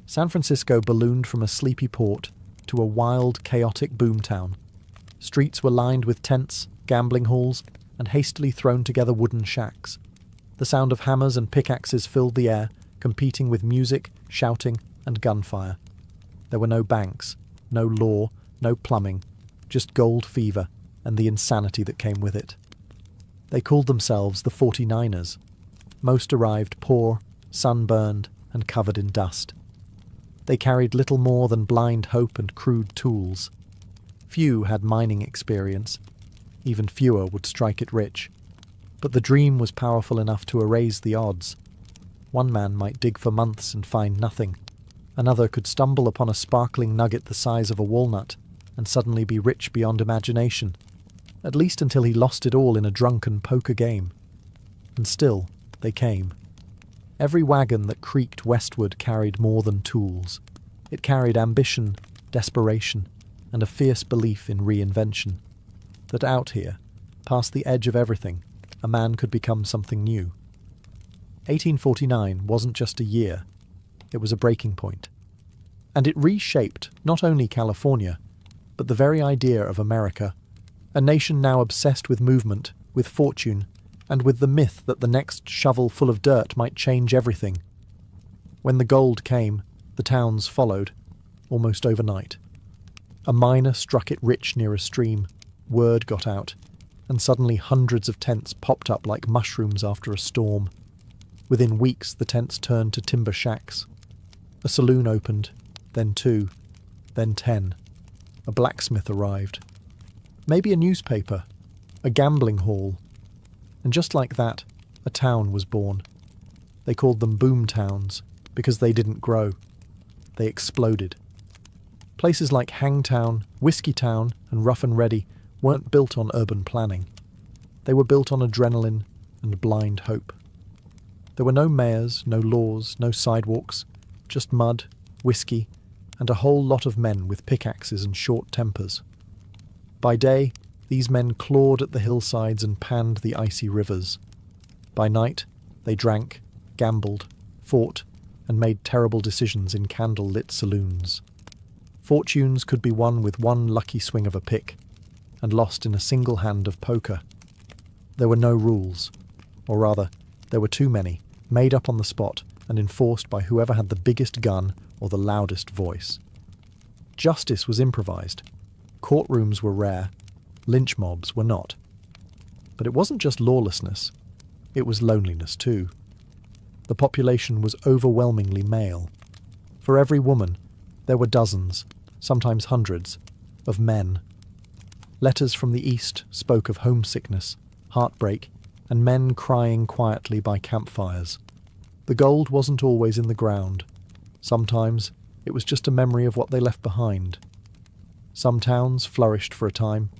San Francisco ballooned from a sleepy port to a wild, chaotic boomtown. Streets were lined with tents, gambling halls, and hastily thrown together wooden shacks. The sound of hammers and pickaxes filled the air, competing with music, shouting, and gunfire. There were no banks, no law, no plumbing, just gold fever and the insanity that came with it. They called themselves the 49ers. Most arrived poor, sunburned, and covered in dust. They carried little more than blind hope and crude tools. Few had mining experience. Even fewer would strike it rich. But the dream was powerful enough to erase the odds. One man might dig for months and find nothing. Another could stumble upon a sparkling nugget the size of a walnut and suddenly be rich beyond imagination, at least until he lost it all in a drunken poker game. And still, they came. Every wagon that creaked westward carried more than tools. It carried ambition, desperation, and a fierce belief in reinvention. That out here, past the edge of everything, a man could become something new. 1849 wasn't just a year, it was a breaking point. And it reshaped not only California, but the very idea of America, a nation now obsessed with movement, with fortune, and with the myth that the next shovel full of dirt might change everything. When the gold came, the towns followed, almost overnight. A miner struck it rich near a stream, word got out, and suddenly hundreds of tents popped up like mushrooms after a storm. Within weeks, the tents turned to timber shacks. A saloon opened, then 2, then 10. A blacksmith arrived. Maybe a newspaper, a gambling hall. And just like that, a town was born. They called them boom towns because they didn't grow. They exploded. Places like Hangtown, Whiskey Town, and Rough and Ready weren't built on urban planning. They were built on adrenaline and blind hope. There were no mayors, no laws, no sidewalks, just mud, whiskey, and a whole lot of men with pickaxes and short tempers. By day, these men clawed at the hillsides and panned the icy rivers. By night, they drank, gambled, fought, and made terrible decisions in candle-lit saloons. Fortunes could be won with one lucky swing of a pick, and lost in a single hand of poker. There were no rules, or rather, there were too many, made up on the spot and enforced by whoever had the biggest gun or the loudest voice. Justice was improvised. Courtrooms were rare. Lynch mobs were not. But it wasn't just lawlessness. It was loneliness too. The population was overwhelmingly male. For every woman, there were dozens, sometimes hundreds, of men. Letters from the East spoke of homesickness, heartbreak, and men crying quietly by campfires. The gold wasn't always in the ground. Sometimes it was just a memory of what they left behind. Some towns flourished for a time.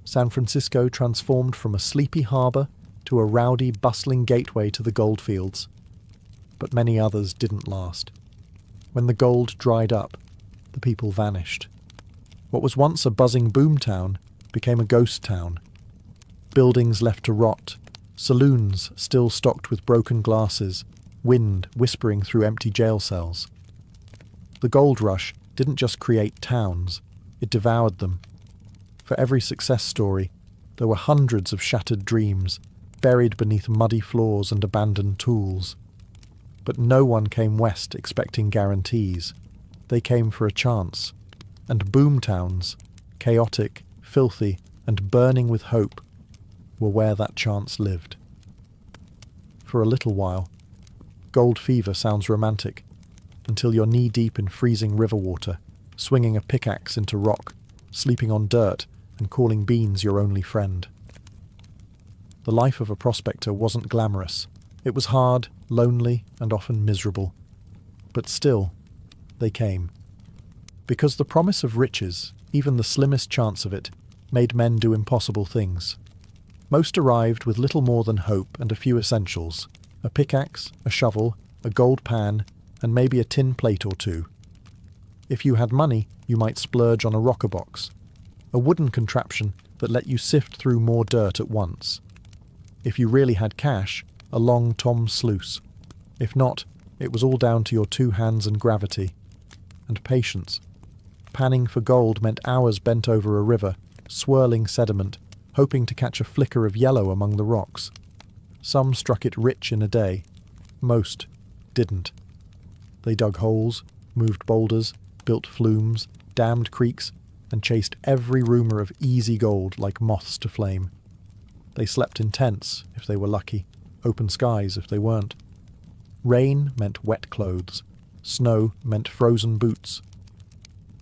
San Francisco transformed from a sleepy harbour to a rowdy, bustling gateway to the goldfields. But many others didn't last. When the gold dried up, the people vanished. What was once a buzzing boom town became a ghost town. Buildings left to rot, saloons still stocked with broken glasses, wind whispering through empty jail cells. The gold rush didn't just create towns, it devoured them. For every success story, there were hundreds of shattered dreams, buried beneath muddy floors and abandoned tools. But no one came west expecting guarantees. They came for a chance. And boom towns, chaotic, filthy, and burning with hope, were where that chance lived. For a little while, gold fever sounds romantic, until you're knee-deep in freezing river water, swinging a pickaxe into rock, sleeping on dirt, and calling beans your only friend. The life of a prospector wasn't glamorous. It was hard, lonely, and often miserable. But still, they came. Because the promise of riches, even the slimmest chance of it, made men do impossible things. Most arrived with little more than hope and a few essentials: a pickaxe, a shovel, a gold pan, and maybe a tin plate or two. If you had money, you might splurge on a rocker box, a wooden contraption that let you sift through more dirt at once. If you really had cash, a long tom sluice. If not, it was all down to your 2 hands and gravity. And patience. Panning for gold meant hours bent over a river, swirling sediment, hoping to catch a flicker of yellow among the rocks. Some struck it rich in a day. Most didn't. They dug holes, moved boulders, built flumes, dammed creeks, and chased every rumour of easy gold like moths to flame. They slept in tents, if they were lucky, open skies if they weren't. Rain meant wet clothes. Snow meant frozen boots.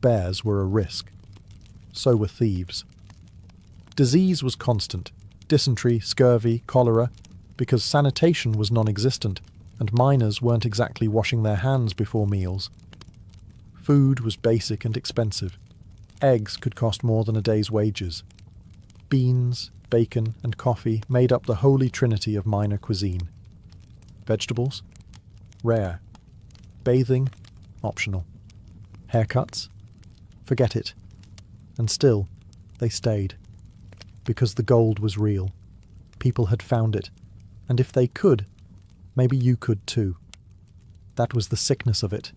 Bears were a risk. So were thieves. Disease was constant. Dysentery, scurvy, cholera, because sanitation was non-existent, and miners weren't exactly washing their hands before meals. Food was basic and expensive. Eggs could cost more than a day's wages. Beans, bacon, and coffee made up the holy trinity of miner cuisine. Vegetables? Rare. Bathing? Optional. Haircuts? Forget it. And still, they stayed. Because the gold was real. People had found it. And if they could, maybe you could too. That was the sickness of it.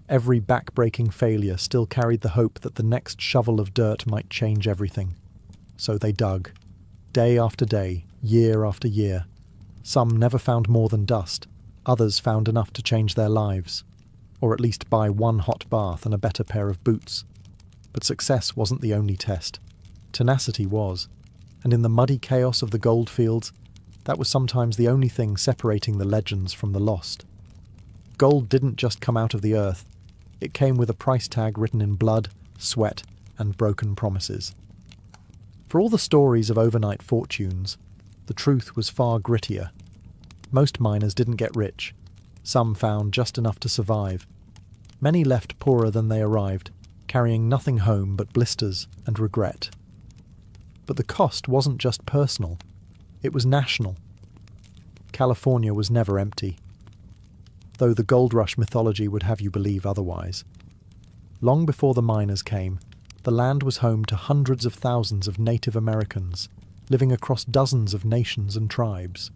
Every back-breaking failure still carried the hope that the next shovel of dirt might change everything. So they dug. Day after day, year after year. Some never found more than dust, others found enough to change their lives, or at least buy one hot bath and a better pair of boots. But success wasn't the only test. Tenacity was, and in the muddy chaos of the goldfields, that was sometimes the only thing separating the legends from the lost. Gold didn't just come out of the earth, it came with a price tag written in blood, sweat, and broken promises. For all the stories of overnight fortunes, the truth was far grittier. Most miners didn't get rich. Some found just enough to survive. Many left poorer than they arrived, carrying nothing home but blisters and regret. But the cost wasn't just personal, it was national. California was never empty, though the gold rush mythology would have you believe otherwise. Long before the miners came, the land was home to hundreds of thousands of Native Americans, living across dozens of nations and tribes.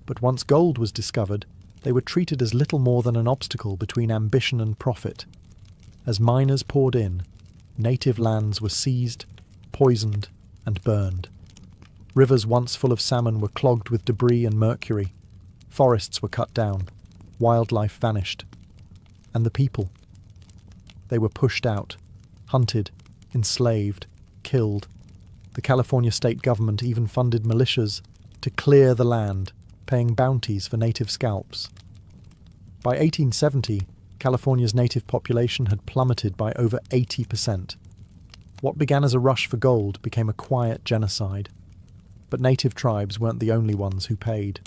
But once gold was discovered, they were treated as little more than an obstacle between ambition and profit. As miners poured in, native lands were seized, poisoned, and burned. Rivers once full of salmon were clogged with debris and mercury. Forests were cut down. Wildlife vanished. And the people? They were pushed out, hunted, enslaved, killed. The California state government even funded militias to clear the land, paying bounties for native scalps. By 1870, California's native population had plummeted by over 80%. What began as a rush for gold became a quiet genocide. But native tribes weren't the only ones who paid.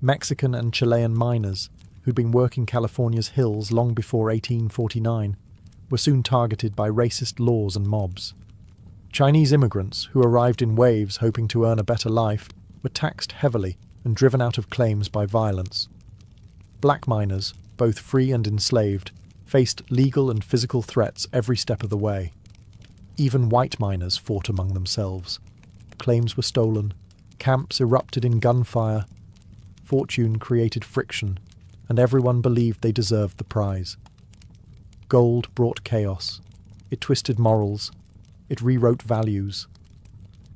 Mexican and Chilean miners, who'd been working California's hills long before 1849, were soon targeted by racist laws and mobs. Chinese immigrants, who arrived in waves hoping to earn a better life, were taxed heavily and driven out of claims by violence. Black miners, both free and enslaved, faced legal and physical threats every step of the way. Even white miners fought among themselves. Claims were stolen, camps erupted in gunfire, fortune created friction, and everyone believed they deserved the prize. Gold brought chaos. It twisted morals. It rewrote values.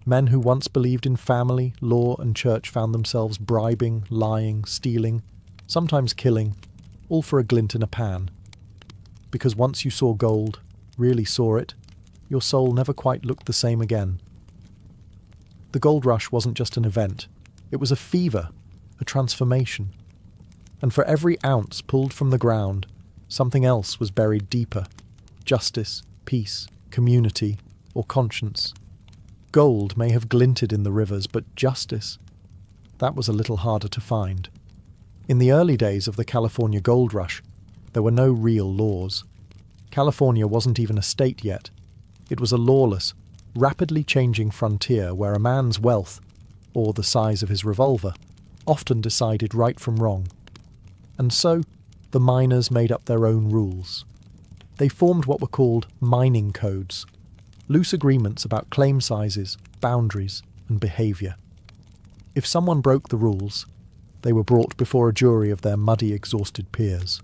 Men who once believed in family, law, and church found themselves bribing, lying, stealing, sometimes killing, all for a glint in a pan. Because once you saw gold, really saw it, your soul never quite looked the same again. The gold rush wasn't just an event. It was a fever, a transformation. And for every ounce pulled from the ground, something else was buried deeper. Justice, peace, community, or conscience. Gold may have glinted in the rivers, but justice, that was a little harder to find. In the early days of the California gold rush, there were no real laws. California wasn't even a state yet. It was a lawless, rapidly changing frontier where a man's wealth, or the size of his revolver, often decided right from wrong. And so, the miners made up their own rules. They formed what were called mining codes, loose agreements about claim sizes, boundaries, and behaviour. If someone broke the rules, they were brought before a jury of their muddy, exhausted peers.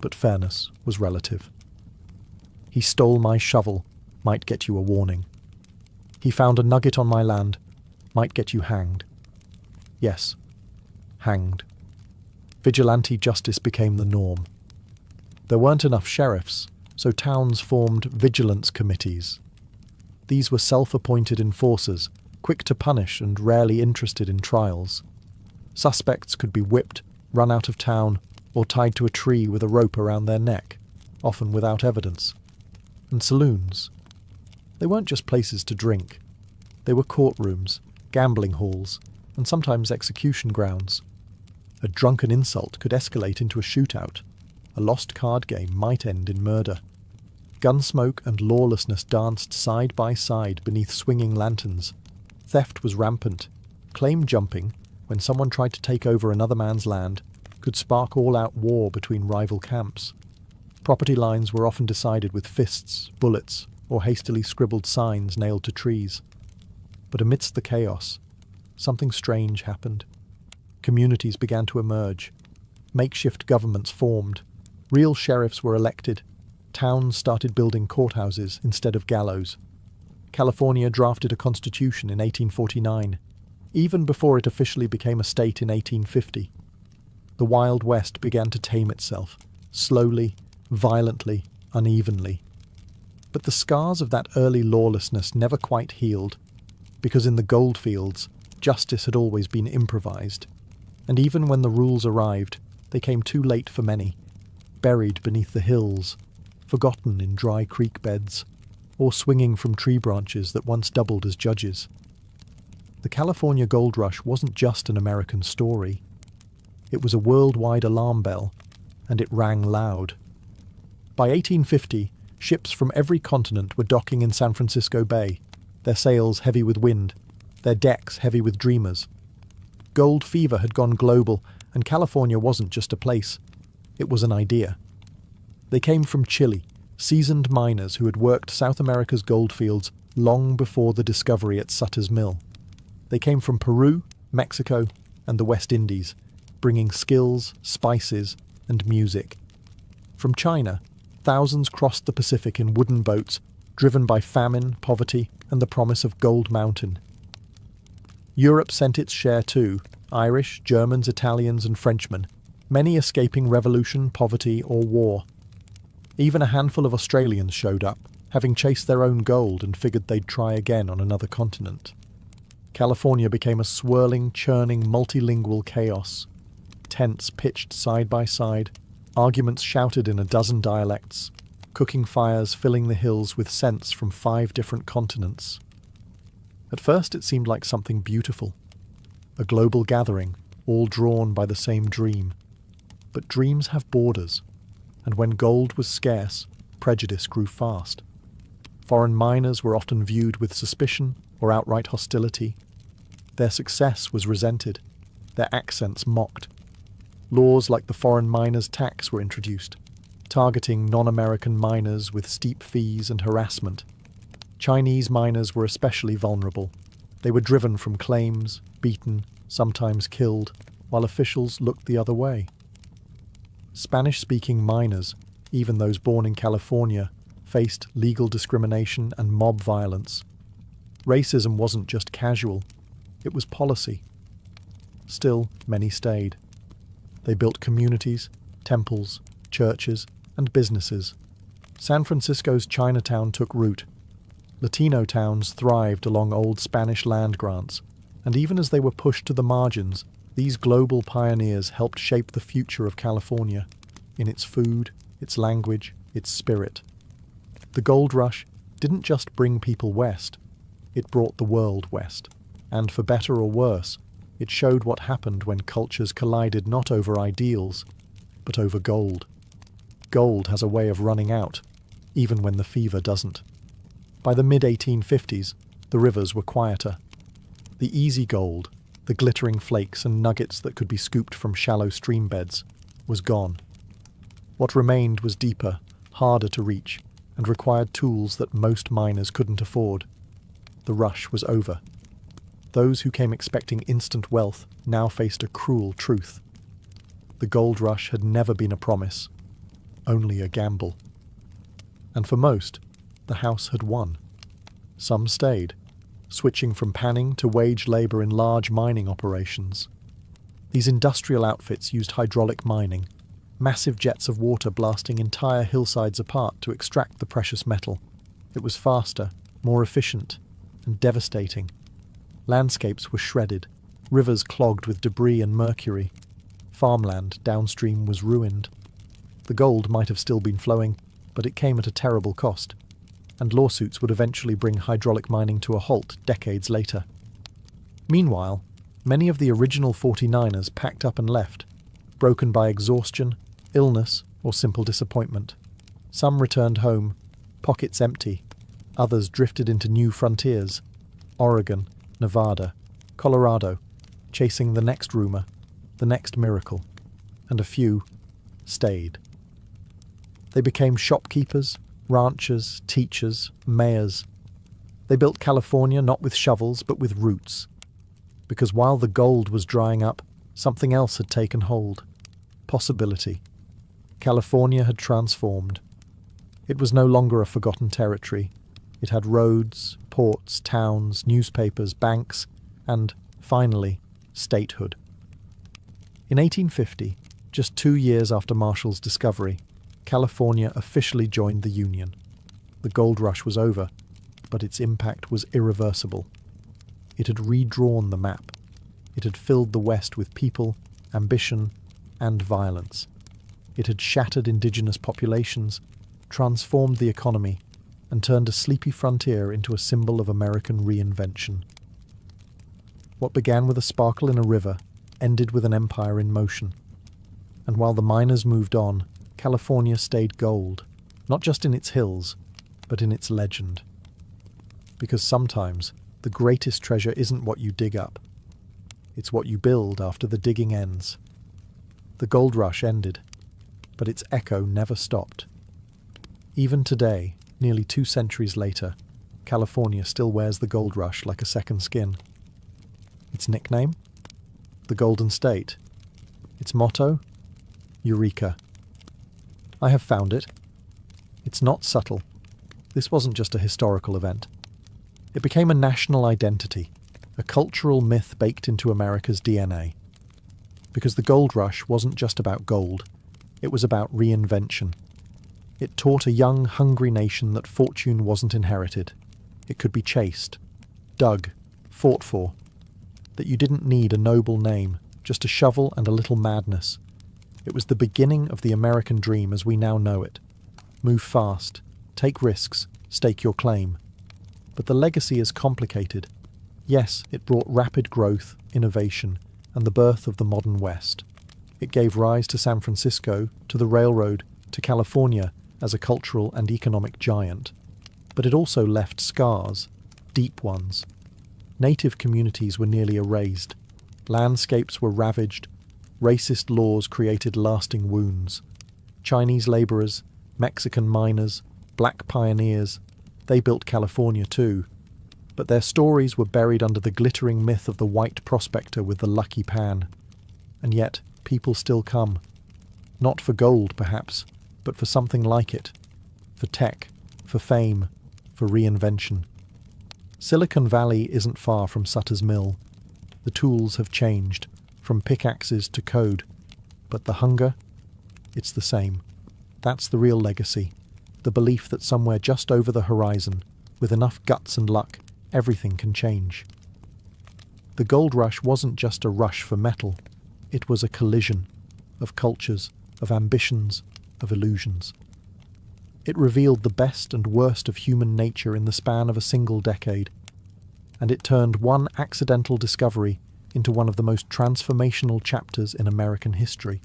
But fairness was relative. He stole my shovel, might get you a warning. He found a nugget on my land, might get you hanged. Yes, hanged. Vigilante justice became the norm. There weren't enough sheriffs, so towns formed vigilance committees. These were self-appointed enforcers, quick to punish and rarely interested in trials. Suspects could be whipped, run out of town, or tied to a tree with a rope around their neck, often without evidence. And saloons. They weren't just places to drink. They were courtrooms, gambling halls, and sometimes execution grounds. A drunken insult could escalate into a shootout. A lost card game might end in murder. Gunsmoke and lawlessness danced side by side beneath swinging lanterns. Theft was rampant. Claim jumping, when someone tried to take over another man's land, could spark all-out war between rival camps. Property lines were often decided with fists, bullets, or hastily scribbled signs nailed to trees. But amidst the chaos, something strange happened. Communities began to emerge. Makeshift governments formed. Real sheriffs were elected. Towns started building courthouses instead of gallows. California drafted a constitution in 1849. even before it officially became a state in 1850. The Wild West began to tame itself, slowly, violently, unevenly. But the scars of that early lawlessness never quite healed, because in the goldfields, justice had always been improvised, and even when the rules arrived, they came too late for many, buried beneath the hills, forgotten in dry creek beds, or swinging from tree branches that once doubled as judges. The California gold rush wasn't just an American story. It was a worldwide alarm bell, and it rang loud. By 1850, ships from every continent were docking in San Francisco Bay, their sails heavy with wind, their decks heavy with dreamers. Gold fever had gone global, and California wasn't just a place. It was an idea. They came from Chile, seasoned miners who had worked South America's goldfields long before the discovery at Sutter's Mill. They came from Peru, Mexico, and the West Indies, bringing skills, spices, and music. From China, thousands crossed the Pacific in wooden boats, driven by famine, poverty, and the promise of Gold Mountain. Europe sent its share too, Irish, Germans, Italians, and Frenchmen, many escaping revolution, poverty, or war. Even a handful of Australians showed up, having chased their own gold and figured they'd try again on another continent. California became a swirling, churning, multilingual chaos. Tents pitched side by side, arguments shouted in a dozen dialects, cooking fires filling the hills with scents from 5 different continents. At first it seemed like something beautiful, a global gathering, all drawn by the same dream. But dreams have borders, and when gold was scarce, prejudice grew fast. Foreign miners were often viewed with suspicion or outright hostility. Their success was resented, their accents mocked. Laws like the foreign miners' tax were introduced, targeting non-American miners with steep fees and harassment. Chinese miners were especially vulnerable. They were driven from claims, beaten, sometimes killed, while officials looked the other way. Spanish-speaking miners, even those born in California, faced legal discrimination and mob violence. Racism wasn't just casual, it was policy. Still, many stayed. They built communities, temples, churches, and businesses. San Francisco's Chinatown took root. Latino towns thrived along old Spanish land grants, and even as they were pushed to the margins, these global pioneers helped shape the future of California, in its food, its language, its spirit. The gold rush didn't just bring people west, it brought the world west. And for better or worse, it showed what happened when cultures collided not over ideals, but over gold. Gold has a way of running out, even when the fever doesn't. By the mid-1850s, the rivers were quieter. The easy gold, the glittering flakes and nuggets that could be scooped from shallow stream beds, was gone. What remained was deeper, harder to reach, and required tools that most miners couldn't afford. The rush was over. Those who came expecting instant wealth now faced a cruel truth. The gold rush had never been a promise, only a gamble. And for most, the house had won. Some stayed, switching from panning to wage labour in large mining operations. These industrial outfits used hydraulic mining, massive jets of water blasting entire hillsides apart to extract the precious metal. It was faster, more efficient, and devastating. Landscapes were shredded, rivers clogged with debris and mercury. Farmland downstream was ruined. The gold might have still been flowing, but it came at a terrible cost, and lawsuits would eventually bring hydraulic mining to a halt decades later. Meanwhile, many of the original 49ers packed up and left, broken by exhaustion, illness, or simple disappointment. Some returned home, pockets empty. Others drifted into new frontiers, Oregon, Nevada, Colorado, chasing the next rumor, the next miracle, and a few stayed. They became shopkeepers, ranchers, teachers, mayors. They built California not with shovels but with roots, because while the gold was drying up, something else had taken hold. Possibility. California had transformed. It was no longer a forgotten territory. It had roads, ports, towns, newspapers, banks, and Finally, statehood. In 1850, just 2 years after Marshall's discovery, California officially joined the Union. The gold rush was over, but its impact was irreversible. It had redrawn the map. It had filled the West with people, ambition, and violence. It had shattered indigenous populations, transformed the economy, and turned a sleepy frontier into a symbol of American reinvention. What began with a sparkle in a river ended with an empire in motion. And while the miners moved on, California stayed gold, not just in its hills, but in its legend. Because sometimes the greatest treasure isn't what you dig up. It's what you build after the digging ends. The gold rush ended, but its echo never stopped. Even today, nearly 2 centuries later, California still wears the gold rush like a second skin. Its nickname? The Golden State. Its motto? Eureka. I have found it. It's not subtle. This wasn't just a historical event. It became a national identity, a cultural myth baked into America's DNA. Because the gold rush wasn't just about gold, it was about reinvention. It taught a young, hungry nation that fortune wasn't inherited. It could be chased, dug, fought for. That you didn't need a noble name, just a shovel and a little madness. It was the beginning of the American dream as we now know it. Move fast, take risks, stake your claim. But the legacy is complicated. Yes, it brought rapid growth, innovation, and the birth of the modern West. It gave rise to San Francisco, to the railroad, to California as a cultural and economic giant. But it also left scars, deep ones. Native communities were nearly erased. Landscapes were ravaged. Racist laws created lasting wounds. Chinese labourers, Mexican miners, black pioneers, they built California too. But their stories were buried under the glittering myth of the white prospector with the lucky pan. And yet, people still come. Not for gold, perhaps, but for something like it. For tech, for fame, for reinvention. Silicon Valley isn't far from Sutter's Mill. The tools have changed, from pickaxes to code. But the hunger? It's the same. That's the real legacy. The belief that somewhere just over the horizon, with enough guts and luck, everything can change. The gold rush wasn't just a rush for metal. It was a collision of cultures, of ambitions, of illusions. It revealed the best and worst of human nature in the span of a single decade, and it turned one accidental discovery into one of the most transformational chapters in American history.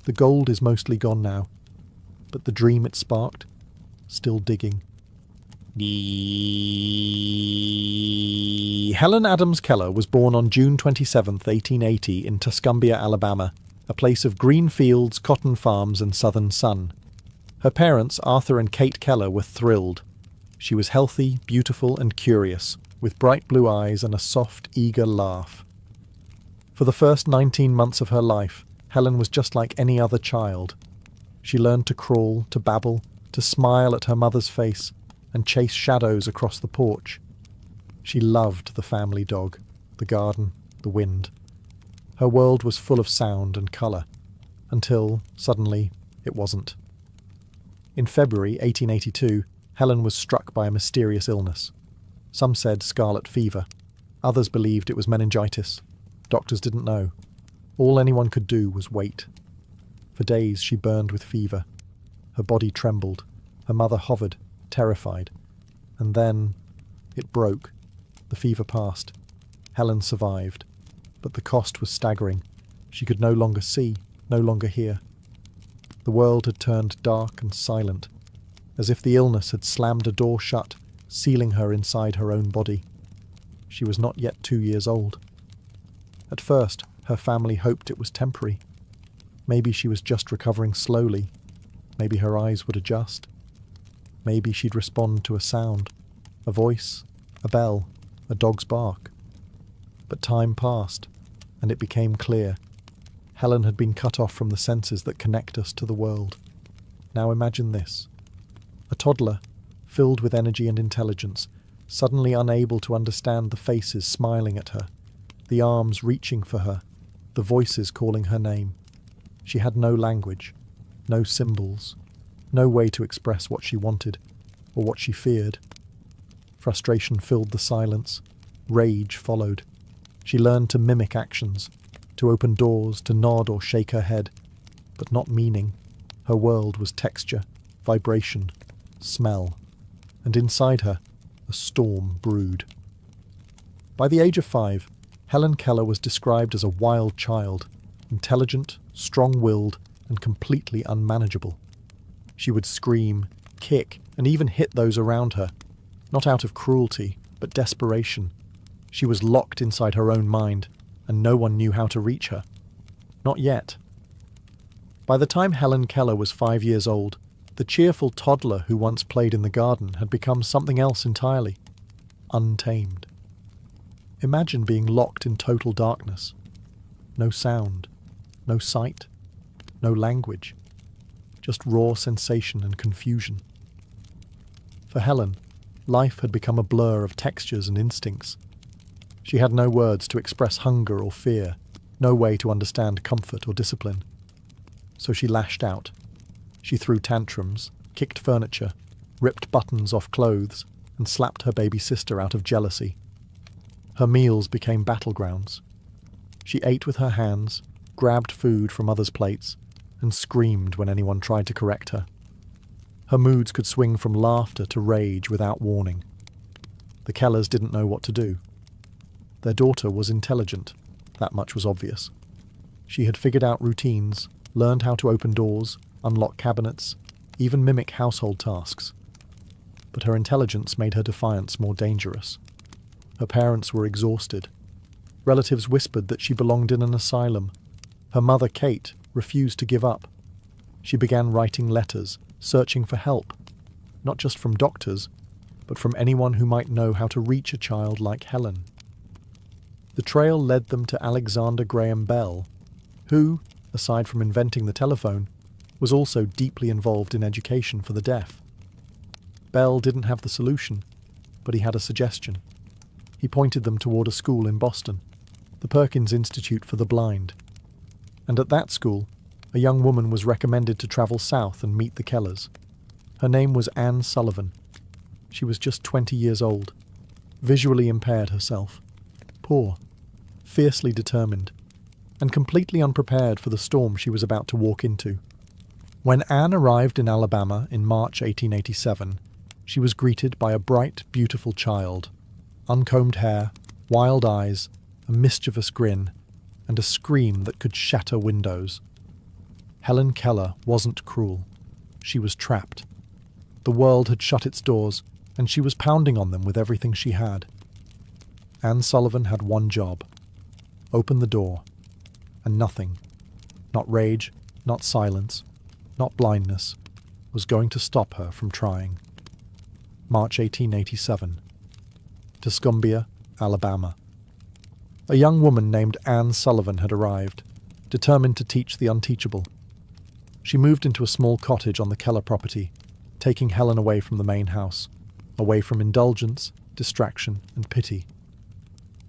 The gold is mostly gone now, but the dream it sparked, still digging. Helen Adams Keller was born on June 27, 1880, in Tuscumbia, Alabama, a place of green fields, cotton farms, and southern sun. Her parents, Arthur and Kate Keller, were thrilled. She was healthy, beautiful, and curious, with bright blue eyes and a soft, eager laugh. For the first 19 months of her life, Helen was just like any other child. She learned to crawl, to babble, to smile at her mother's face, and chase shadows across the porch. She loved the family dog, the garden, the wind. Her world was full of sound and colour, until, suddenly, it wasn't. In February 1882, Helen was struck by a mysterious illness. Some said scarlet fever. Others believed it was meningitis. Doctors didn't know. All anyone could do was wait. For days she burned with fever. Her body trembled. Her mother hovered, terrified. And then it broke. The fever passed. Helen survived. But the cost was staggering. She could no longer see, no longer hear. The world had turned dark and silent, as if the illness had slammed a door shut, sealing her inside her own body. She was not yet 2 years old. At first, her family hoped it was temporary. Maybe she was just recovering slowly. Maybe her eyes would adjust. Maybe she'd respond to a sound, a voice, a bell, a dog's bark. But time passed, and it became clear. Helen had been cut off from the senses that connect us to the world. Now imagine this. A toddler, filled with energy and intelligence, suddenly unable to understand the faces smiling at her, the arms reaching for her, the voices calling her name. She had no language, no symbols, no way to express what she wanted or what she feared. Frustration filled the silence. Rage followed. She learned to mimic actions, to open doors, to nod or shake her head, but not meaning. Her world was texture, vibration, smell, and inside her, a storm brewed. By the age of 5, Helen Keller was described as a wild child, intelligent, strong-willed, and completely unmanageable. She would scream, kick, and even hit those around her, not out of cruelty, but desperation. She was locked inside her own mind, and no one knew how to reach her. Not yet. By the time Helen Keller was 5 years old, the cheerful toddler who once played in the garden had become something else entirely. Untamed. Imagine being locked in total darkness. No sound, no sight, no language. Just raw sensation and confusion. For Helen, life had become a blur of textures and instincts. She had no words to express hunger or fear, no way to understand comfort or discipline. So she lashed out. She threw tantrums, kicked furniture, ripped buttons off clothes, and slapped her baby sister out of jealousy. Her meals became battlegrounds. She ate with her hands, grabbed food from others' plates, and screamed when anyone tried to correct her. Her moods could swing from laughter to rage without warning. The Kellers didn't know what to do. Their daughter was intelligent, that much was obvious. She had figured out routines, learned how to open doors, unlock cabinets, even mimic household tasks. But her intelligence made her defiance more dangerous. Her parents were exhausted. Relatives whispered that she belonged in an asylum. Her mother, Kate, refused to give up. She began writing letters, searching for help, not just from doctors, but from anyone who might know how to reach a child like Helen. The trail led them to Alexander Graham Bell, who, aside from inventing the telephone, was also deeply involved in education for the deaf. Bell didn't have the solution, but he had a suggestion. He pointed them toward a school in Boston, the Perkins Institute for the Blind. And at that school, a young woman was recommended to travel south and meet the Kellers. Her name was Anne Sullivan. She was just 20 years old, visually impaired herself, poor, fiercely determined, and completely unprepared for the storm she was about to walk into. When Anne arrived in Alabama in March 1887, she was greeted by a bright, beautiful child, uncombed hair, wild eyes, a mischievous grin, and a scream that could shatter windows. Helen Keller wasn't cruel. She was trapped. The world had shut its doors, and she was pounding on them with everything she had. Anne Sullivan had one job: open the door. And nothing, not rage, not silence, not blindness, was going to stop her from trying. March 1887. Tuscumbia, Alabama. A young woman named Anne Sullivan had arrived, determined to teach the unteachable. She moved into a small cottage on the Keller property, taking Helen away from the main house, away from indulgence, distraction, and pity.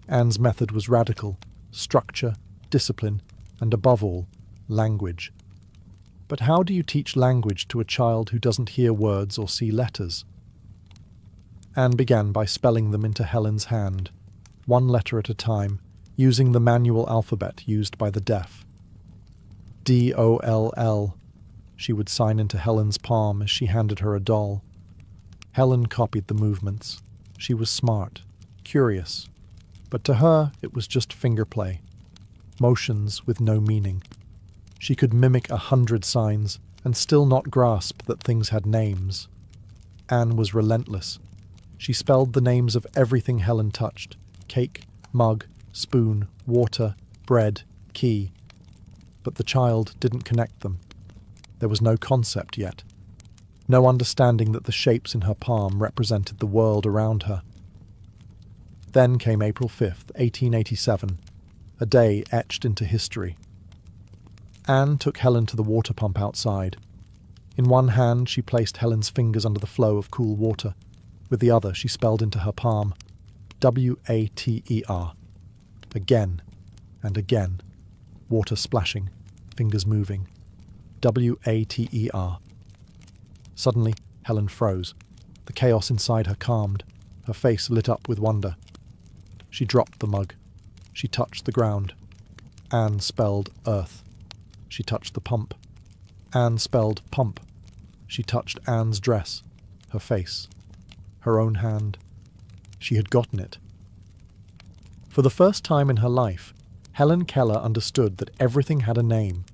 Anne's method was radical: structure, discipline, and above all, language. But how do you teach language to a child who doesn't hear words or see letters? Anne began by spelling them into Helen's hand, one letter at a time, using the manual alphabet used by the deaf. D-O-L-L, she would sign into Helen's palm as she handed her a doll. Helen copied the movements. She was smart, curious, but to her it was just finger play. Motions with no meaning. She could mimic 100 signs and still not grasp that things had names. Anne was relentless. She spelled the names of everything Helen touched: cake, mug, spoon, water, bread, key. But the child didn't connect them. There was no concept yet. No understanding that the shapes in her palm represented the world around her. Then came April 5th, 1887, a day etched into history. Anne took Helen to the water pump outside. In one hand she placed Helen's fingers under the flow of cool water. With the other she spelled into her palm, W-A-T-E-R. Again and again. Water splashing, fingers moving. W-A-T-E-R. Suddenly, Helen froze. The chaos inside her calmed. Her face lit up with wonder. She dropped the mug. She touched the ground. Anne spelled earth. She touched the pump. Anne spelled pump. She touched Anne's dress, her face, her own hand. She had gotten it. For the first time in her life, Helen Keller understood that everything had a name,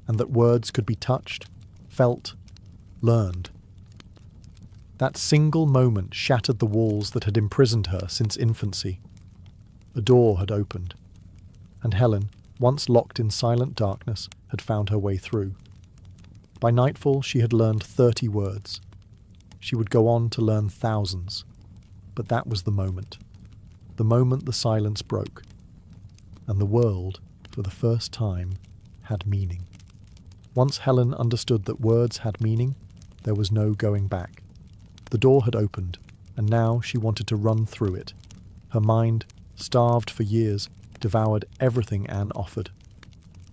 and that words could be touched, felt, learned. That single moment shattered the walls that had imprisoned her since infancy. A door had opened, and Helen, once locked in silent darkness, had found her way through. By nightfall she had learned 30 words. She would go on to learn thousands. But that was the moment the silence broke, and the world, for the first time, had meaning. Once Helen understood that words had meaning, there was no going back. The door had opened, and now she wanted to run through it. Her mind, starved for years, devoured everything Anne offered.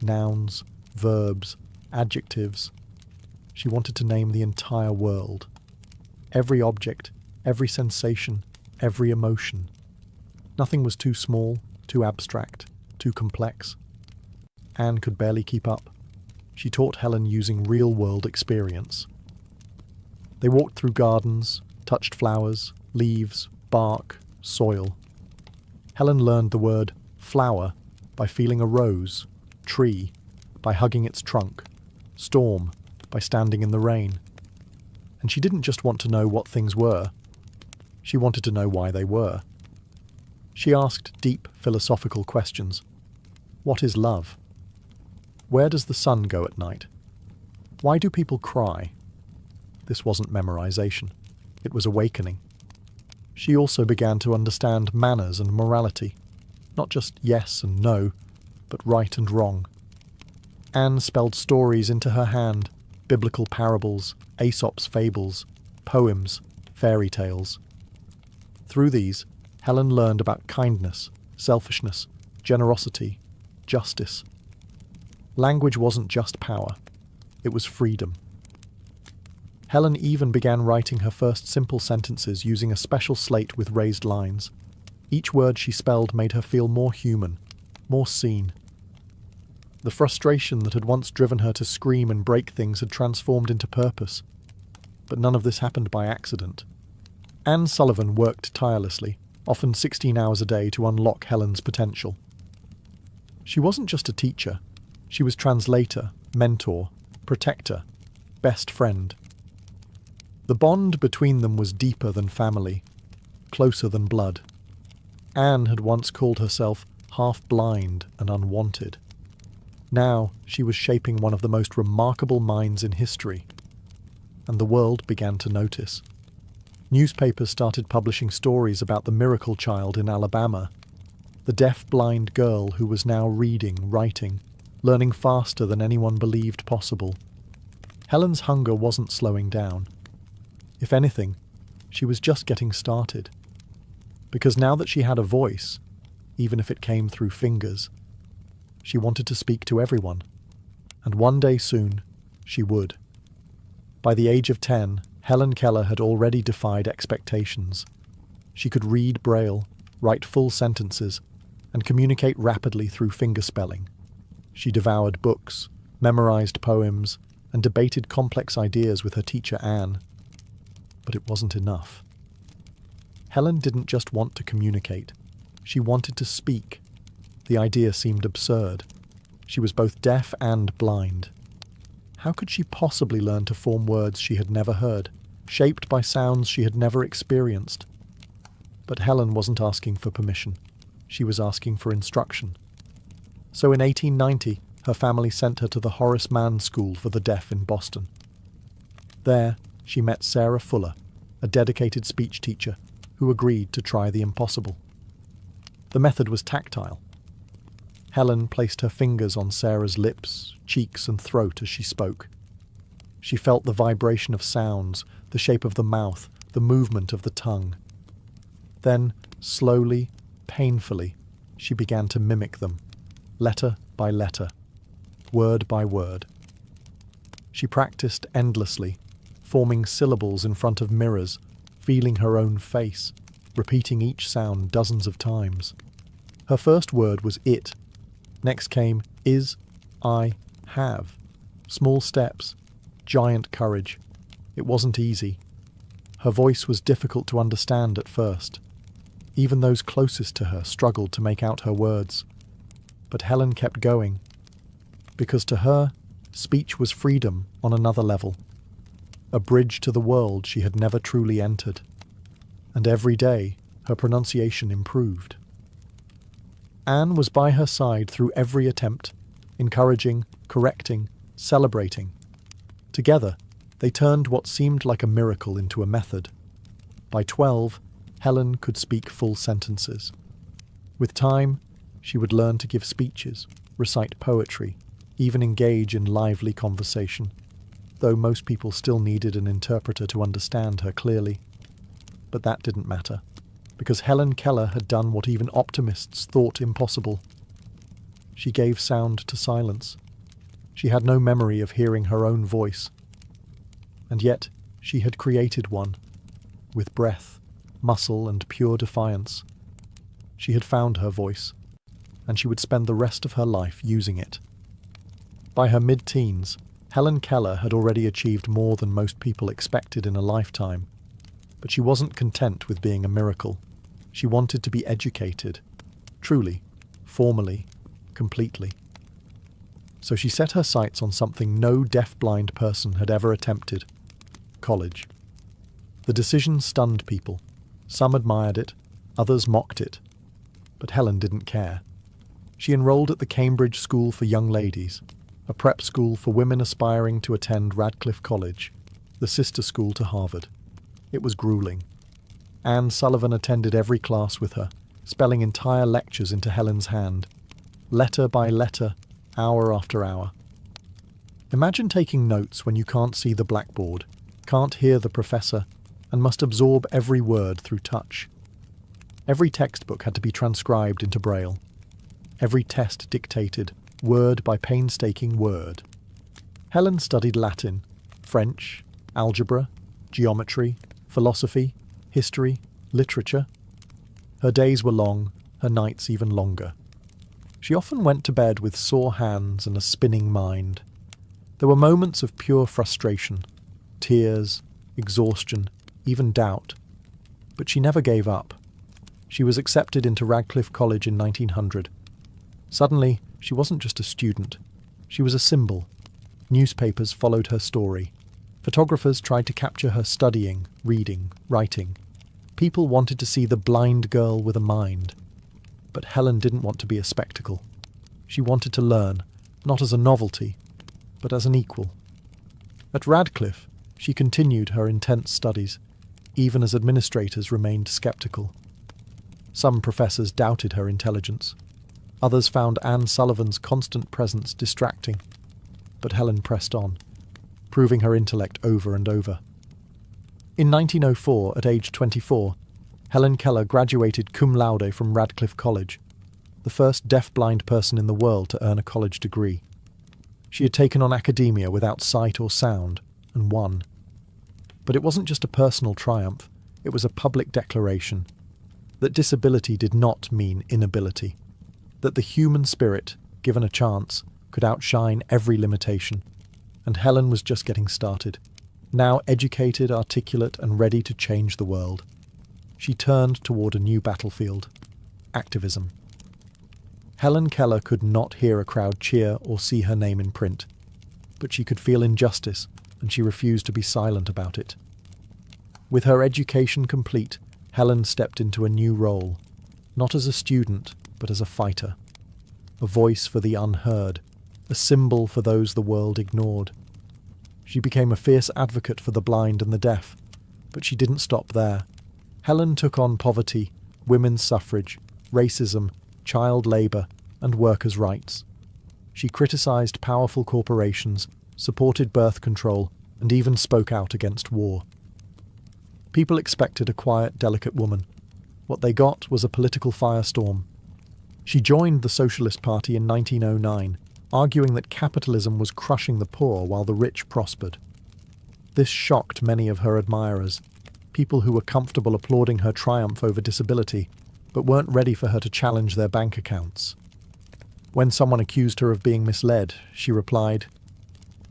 Nouns, verbs, adjectives. She wanted to name the entire world. Every object, every sensation, every emotion. Nothing was too small, too abstract, too complex. Anne could barely keep up. She taught Helen using real-world experience. They walked through gardens, touched flowers, leaves, bark, soil. Helen learned the word flower by feeling a rose, tree by hugging its trunk, storm by standing in the rain. And she didn't just want to know what things were. She wanted to know why they were. She asked deep philosophical questions. What is love? Where does the sun go at night? Why do people cry? This wasn't memorization. It was awakening. She also began to understand manners and morality. Not just yes and no, but right and wrong. Anne spelled stories into her hand, biblical parables, Aesop's fables, poems, fairy tales. Through these, Helen learned about kindness, selfishness, generosity, justice. Language wasn't just power, it was freedom. Helen even began writing her first simple sentences using a special slate with raised lines. Each word she spelled made her feel more human, more seen. The frustration that had once driven her to scream and break things had transformed into purpose. But none of this happened by accident. Anne Sullivan worked tirelessly, often 16 hours a day, to unlock Helen's potential. She wasn't just a teacher. She was translator, mentor, protector, best friend. The bond between them was deeper than family, closer than blood. Anne had once called herself half-blind and unwanted. Now she was shaping one of the most remarkable minds in history, and the world began to notice. Newspapers started publishing stories about the miracle child in Alabama, the deaf-blind girl who was now reading, writing, learning faster than anyone believed possible. Helen's hunger wasn't slowing down. If anything, she was just getting started. Because now that she had a voice, even if it came through fingers, she wanted to speak to everyone. And one day soon, she would. By the age of 10, Helen Keller had already defied expectations. She could read Braille, write full sentences, and communicate rapidly through fingerspelling. She devoured books, memorized poems, and debated complex ideas with her teacher Anne. But it wasn't enough. Helen didn't just want to communicate. She wanted to speak. The idea seemed absurd. She was both deaf and blind. How could she possibly learn to form words she had never heard, shaped by sounds she had never experienced? But Helen wasn't asking for permission. She was asking for instruction. So in 1890, her family sent her to the Horace Mann School for the Deaf in Boston. There, she met Sarah Fuller, a dedicated speech teacher, who agreed to try the impossible. The method was tactile. Helen placed her fingers on Sarah's lips, cheeks, and throat as she spoke. She felt the vibration of sounds, the shape of the mouth, the movement of the tongue. Then, slowly, painfully, she began to mimic them, letter by letter, word by word. She practiced endlessly, forming syllables in front of mirrors, feeling her own face, repeating each sound dozens of times. Her first word was it. Next came is, I, have. Small steps, giant courage. It wasn't easy. Her voice was difficult to understand at first. Even those closest to her struggled to make out her words. But Helen kept going, because to her, speech was freedom on another level, a bridge to the world she had never truly entered. And every day, her pronunciation improved. Anne was by her side through every attempt, encouraging, correcting, celebrating. Together, they turned what seemed like a miracle into a method. By 12, Helen could speak full sentences. With time, she would learn to give speeches, recite poetry, even engage in lively conversation, though most people still needed an interpreter to understand her clearly. But that didn't matter, because Helen Keller had done what even optimists thought impossible. She gave sound to silence. She had no memory of hearing her own voice. And yet, she had created one, with breath, muscle, and pure defiance. She had found her voice, and she would spend the rest of her life using it. By her mid-teens, Helen Keller had already achieved more than most people expected in a lifetime. But she wasn't content with being a miracle. She wanted to be educated, truly, formally, completely. So she set her sights on something no deaf-blind person had ever attempted: college. The decision stunned people. Some admired it, others mocked it. But Helen didn't care. She enrolled at the Cambridge School for Young Ladies, a prep school for women aspiring to attend Radcliffe College, the sister school to Harvard. It was grueling. Anne Sullivan attended every class with her, spelling entire lectures into Helen's hand, letter by letter, hour after hour. Imagine taking notes when you can't see the blackboard, can't hear the professor, and must absorb every word through touch. Every textbook had to be transcribed into Braille. Every test dictated, word by painstaking word. Helen studied Latin, French, algebra, geometry, philosophy, history, literature. Her days were long, her nights even longer. She often went to bed with sore hands and a spinning mind. There were moments of pure frustration, tears, exhaustion, even doubt. But she never gave up. She was accepted into Radcliffe College in 1900. Suddenly, she wasn't just a student. She was a symbol. Newspapers followed her story. Photographers tried to capture her studying, reading, writing. People wanted to see the blind girl with a mind. But Helen didn't want to be a spectacle. She wanted to learn, not as a novelty, but as an equal. At Radcliffe, she continued her intense studies, even as administrators remained skeptical. Some professors doubted her intelligence. Others found Anne Sullivan's constant presence distracting. But Helen pressed on, proving her intellect over and over. In 1904, at age 24, Helen Keller graduated cum laude from Radcliffe College, the first deaf-blind person in the world to earn a college degree. She had taken on academia without sight or sound, and won. But it wasn't just a personal triumph, it was a public declaration that disability did not mean inability, that the human spirit, given a chance, could outshine every limitation. And Helen was just getting started, now educated, articulate, and ready to change the world. She turned toward a new battlefield: activism. Helen Keller could not hear a crowd cheer or see her name in print, but she could feel injustice, and she refused to be silent about it. With her education complete, Helen stepped into a new role, not as a student, but as a fighter. A voice for the unheard, a symbol for those the world ignored. She became a fierce advocate for the blind and the deaf, but she didn't stop there. Helen took on poverty, women's suffrage, racism, child labour, and workers' rights. She criticised powerful corporations, supported birth control, and even spoke out against war. People expected a quiet, delicate woman. What they got was a political firestorm. She joined the Socialist Party in 1909, arguing that capitalism was crushing the poor while the rich prospered. This shocked many of her admirers, people who were comfortable applauding her triumph over disability, but weren't ready for her to challenge their bank accounts. When someone accused her of being misled, she replied,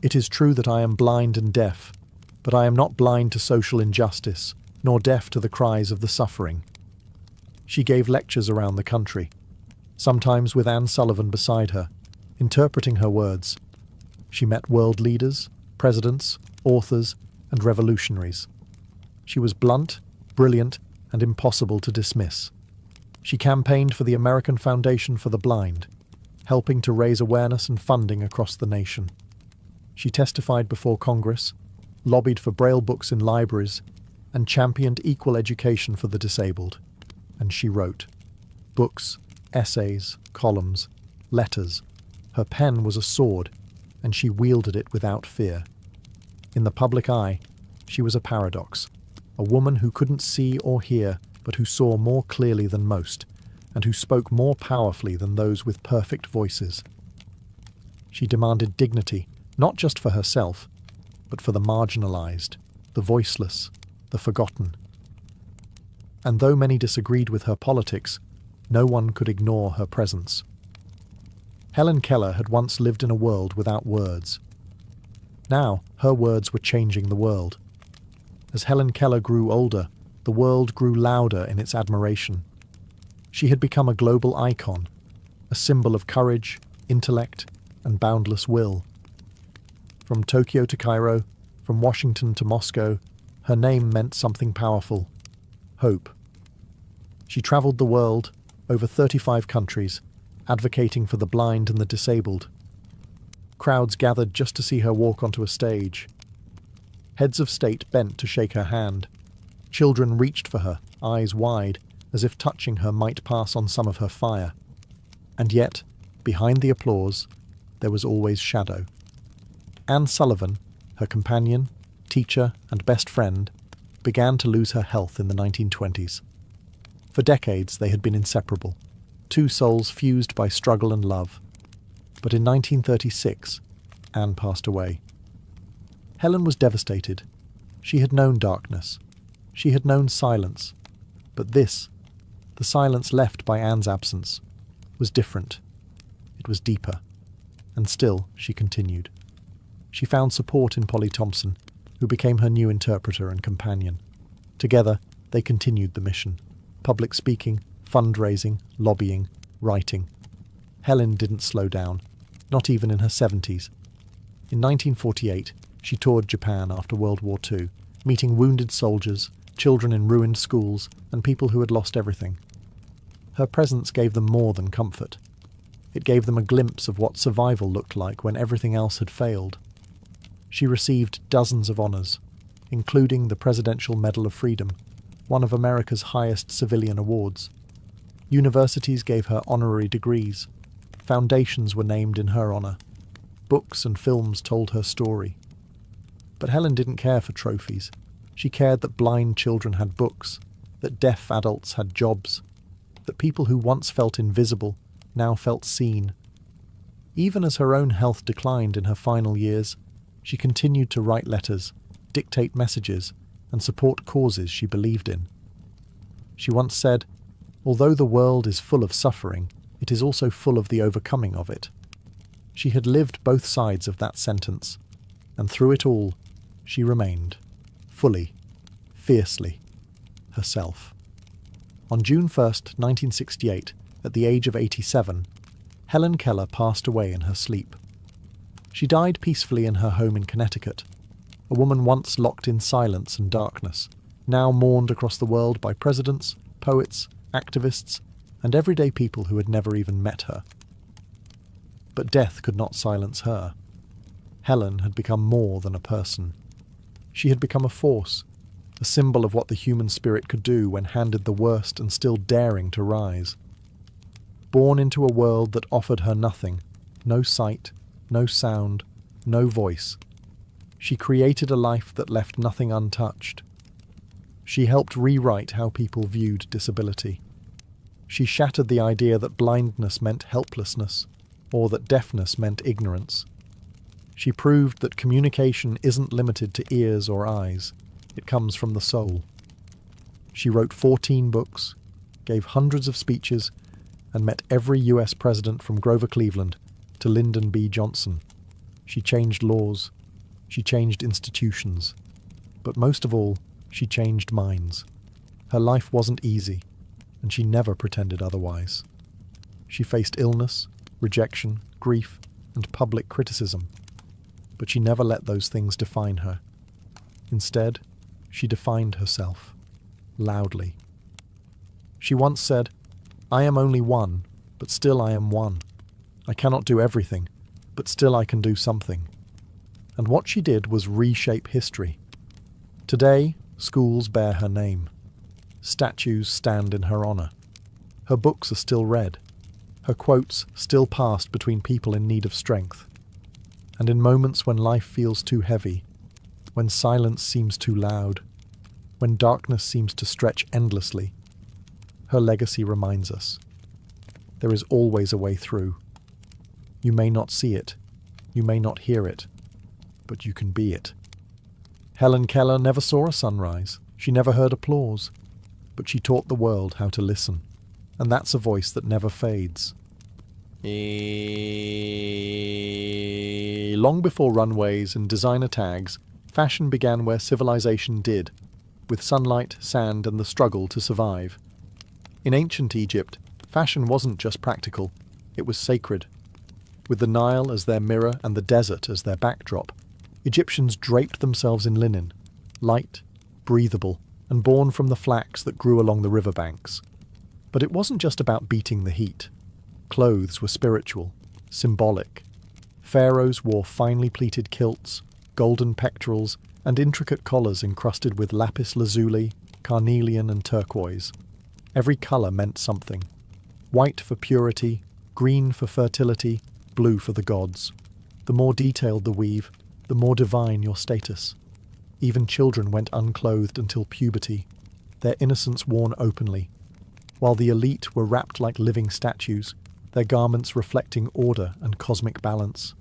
"It is true that I am blind and deaf, but I am not blind to social injustice, nor deaf to the cries of the suffering." She gave lectures around the country, sometimes with Anne Sullivan beside her, interpreting her words. She met world leaders, presidents, authors, and revolutionaries. She was blunt, brilliant, and impossible to dismiss. She campaigned for the American Foundation for the Blind, helping to raise awareness and funding across the nation. She testified before Congress, lobbied for Braille books in libraries, and championed equal education for the disabled. And she wrote books, essays, columns, letters. Her pen was a sword, and she wielded it without fear. In the public eye, she was a paradox, a woman who couldn't see or hear, but who saw more clearly than most, and who spoke more powerfully than those with perfect voices. She demanded dignity, not just for herself, but for the marginalized, the voiceless, the forgotten. And though many disagreed with her politics, no one could ignore her presence. Helen Keller had once lived in a world without words. Now, her words were changing the world. As Helen Keller grew older, the world grew louder in its admiration. She had become a global icon, a symbol of courage, intellect, and boundless will. From Tokyo to Cairo, from Washington to Moscow, her name meant something powerful: hope. She traveled the world, over 35 countries, advocating for the blind and the disabled. Crowds gathered just to see her walk onto a stage. Heads of state bent to shake her hand. Children reached for her, eyes wide, as if touching her might pass on some of her fire. And yet, behind the applause, there was always shadow. Anne Sullivan, her companion, teacher, and best friend, began to lose her health in the 1920s. For decades they had been inseparable, two souls fused by struggle and love. But in 1936, Anne passed away. Helen was devastated. She had known darkness. She had known silence. But this, the silence left by Anne's absence, was different. It was deeper. And still, she continued. She found support in Polly Thompson, who became her new interpreter and companion. Together, they continued the mission. Public speaking, fundraising, lobbying, writing. Helen didn't slow down, not even in her 70s. In 1948, she toured Japan after World War II, meeting wounded soldiers, children in ruined schools, and people who had lost everything. Her presence gave them more than comfort. It gave them a glimpse of what survival looked like when everything else had failed. She received dozens of honors, including the Presidential Medal of Freedom, one of America's highest civilian awards. Universities gave her honorary degrees. Foundations were named in her honor. Books and films told her story. But Helen didn't care for trophies. She cared that blind children had books, that deaf adults had jobs, that people who once felt invisible now felt seen. Even as her own health declined in her final years, she continued to write letters, dictate messages, and support causes she believed in. She once said, "Although the world is full of suffering, it is also full of the overcoming of it." She had lived both sides of that sentence, and through it all, she remained, fully, fiercely, herself. On June 1st, 1968, at the age of 87, Helen Keller passed away in her sleep. She died peacefully in her home in Connecticut, a woman once locked in silence and darkness, now mourned across the world by presidents, poets, activists, and everyday people who had never even met her. But death could not silence her. Helen had become more than a person. She had become a force, a symbol of what the human spirit could do when handed the worst and still daring to rise. Born into a world that offered her nothing, no sight, no sound, no voice, she created a life that left nothing untouched. She helped rewrite how people viewed disability. She shattered the idea that blindness meant helplessness, or that deafness meant ignorance. She proved that communication isn't limited to ears or eyes. It comes from the soul. She wrote 14 books, gave hundreds of speeches, and met every US president from Grover Cleveland to Lyndon B. Johnson. She changed laws. She changed institutions. But most of all, she changed minds. Her life wasn't easy, and she never pretended otherwise. She faced illness, rejection, grief, and public criticism. But she never let those things define her. Instead, she defined herself, loudly. She once said, "I am only one, but still I am one. I cannot do everything, but still I can do something." And what she did was reshape history. Today, schools bear her name. Statues stand in her honor. Her books are still read. Her quotes still passed between people in need of strength. And in moments when life feels too heavy, when silence seems too loud, when darkness seems to stretch endlessly, her legacy reminds us. There is always a way through. You may not see it, you may not hear it, but you can be it. Helen Keller never saw a sunrise, she never heard applause, but she taught the world how to listen, and that's a voice that never fades. Long before runways and designer tags, fashion began where civilization did, with sunlight, sand, and the struggle to survive. In ancient Egypt, fashion wasn't just practical, it was sacred. With the Nile as their mirror and the desert as their backdrop, Egyptians draped themselves in linen, light, breathable, and born from the flax that grew along the riverbanks. But it wasn't just about beating the heat. Clothes were spiritual, symbolic. Pharaohs wore finely pleated kilts, golden pectorals, and intricate collars encrusted with lapis lazuli, carnelian, and turquoise. Every colour meant something. White for purity, green for fertility, blue for the gods. The more detailed the weave, the more divine your status. Even children went unclothed until puberty, their innocence worn openly, while the elite were wrapped like living statues, their garments reflecting order and cosmic balance.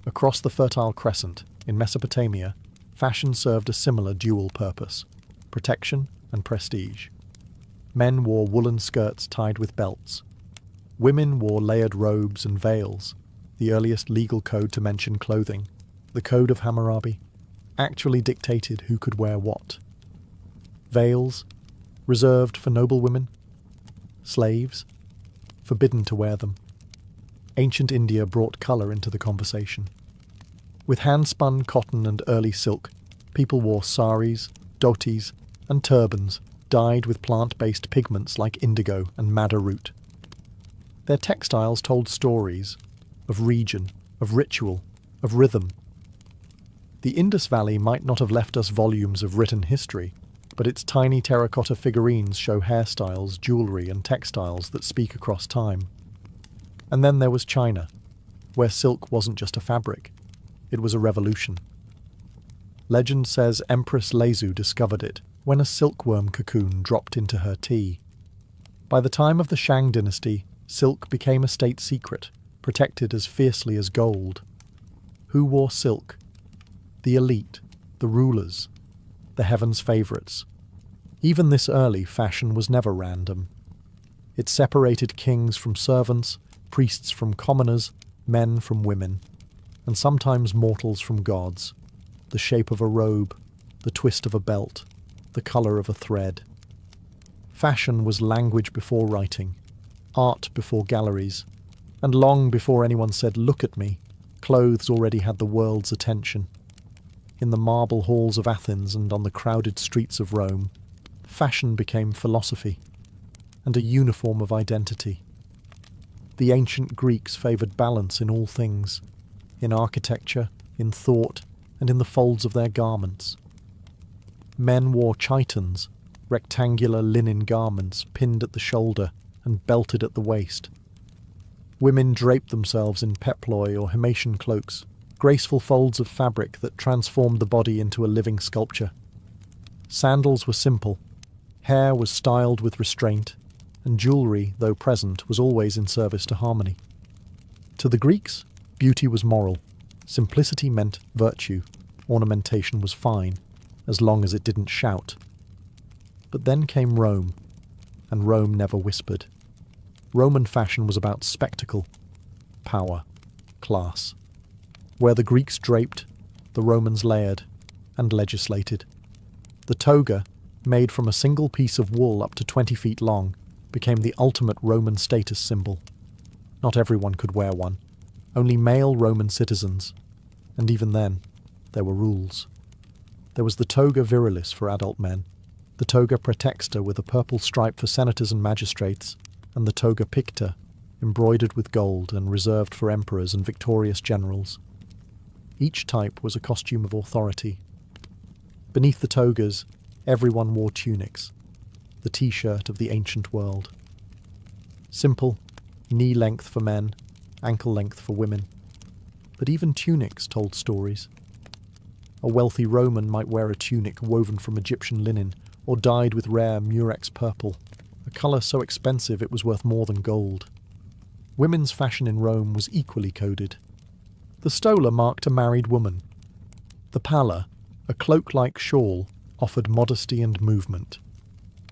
Across the Fertile Crescent, in Mesopotamia, fashion served a similar dual purpose: protection and prestige. Men wore woolen skirts tied with belts. Women wore layered robes and veils, the earliest legal code to mention clothing. The Code of Hammurabi actually dictated who could wear what. Veils, reserved for noble women. Slaves, forbidden to wear them. Ancient India brought colour into the conversation. With hand-spun cotton and early silk, people wore saris, dhotis, and turbans dyed with plant-based pigments like indigo and madder root. Their textiles told stories of region, of ritual, of rhythm. The Indus Valley might not have left us volumes of written history, but its tiny terracotta figurines show hairstyles, jewellery, and textiles that speak across time. And then there was China, where silk wasn't just a fabric, it was a revolution. Legend says Empress Lezu discovered it when a silkworm cocoon dropped into her tea. By the time of the Shang dynasty, silk became a state secret, protected as fiercely as gold. Who wore silk? The elite, the rulers, the heavens' favourites. Even this early, fashion was never random. It separated kings from servants, priests from commoners, men from women, and sometimes mortals from gods. The shape of a robe, the twist of a belt, the colour of a thread. Fashion was language before writing, art before galleries, and long before anyone said, "Look at me," clothes already had the world's attention. In the marble halls of Athens and on the crowded streets of Rome, fashion became philosophy and a uniform of identity. The ancient Greeks favoured balance in all things, in architecture, in thought, and in the folds of their garments. Men wore chitons, rectangular linen garments pinned at the shoulder and belted at the waist. Women draped themselves in peploi or Himation cloaks, graceful folds of fabric that transformed the body into a living sculpture. Sandals were simple, hair was styled with restraint, and jewellery, though present, was always in service to harmony. To the Greeks, beauty was moral, simplicity meant virtue, ornamentation was fine, as long as it didn't shout. But then came Rome, and Rome never whispered. Roman fashion was about spectacle, power, class. Where the Greeks draped, the Romans layered and legislated. The toga, made from a single piece of wool up to 20 feet long, became the ultimate Roman status symbol. Not everyone could wear one, only male Roman citizens, and even then, there were rules. There was the toga virilis for adult men, the toga praetexta with a purple stripe for senators and magistrates, and the toga picta, embroidered with gold and reserved for emperors and victorious generals. Each type was a costume of authority. Beneath the togas, everyone wore tunics, the t-shirt of the ancient world. Simple, knee-length for men, ankle-length for women. But even tunics told stories. A wealthy Roman might wear a tunic woven from Egyptian linen or dyed with rare murex purple, a colour so expensive it was worth more than gold. Women's fashion in Rome was equally coded. The stola marked a married woman. The palla, a cloak-like shawl, offered modesty and movement.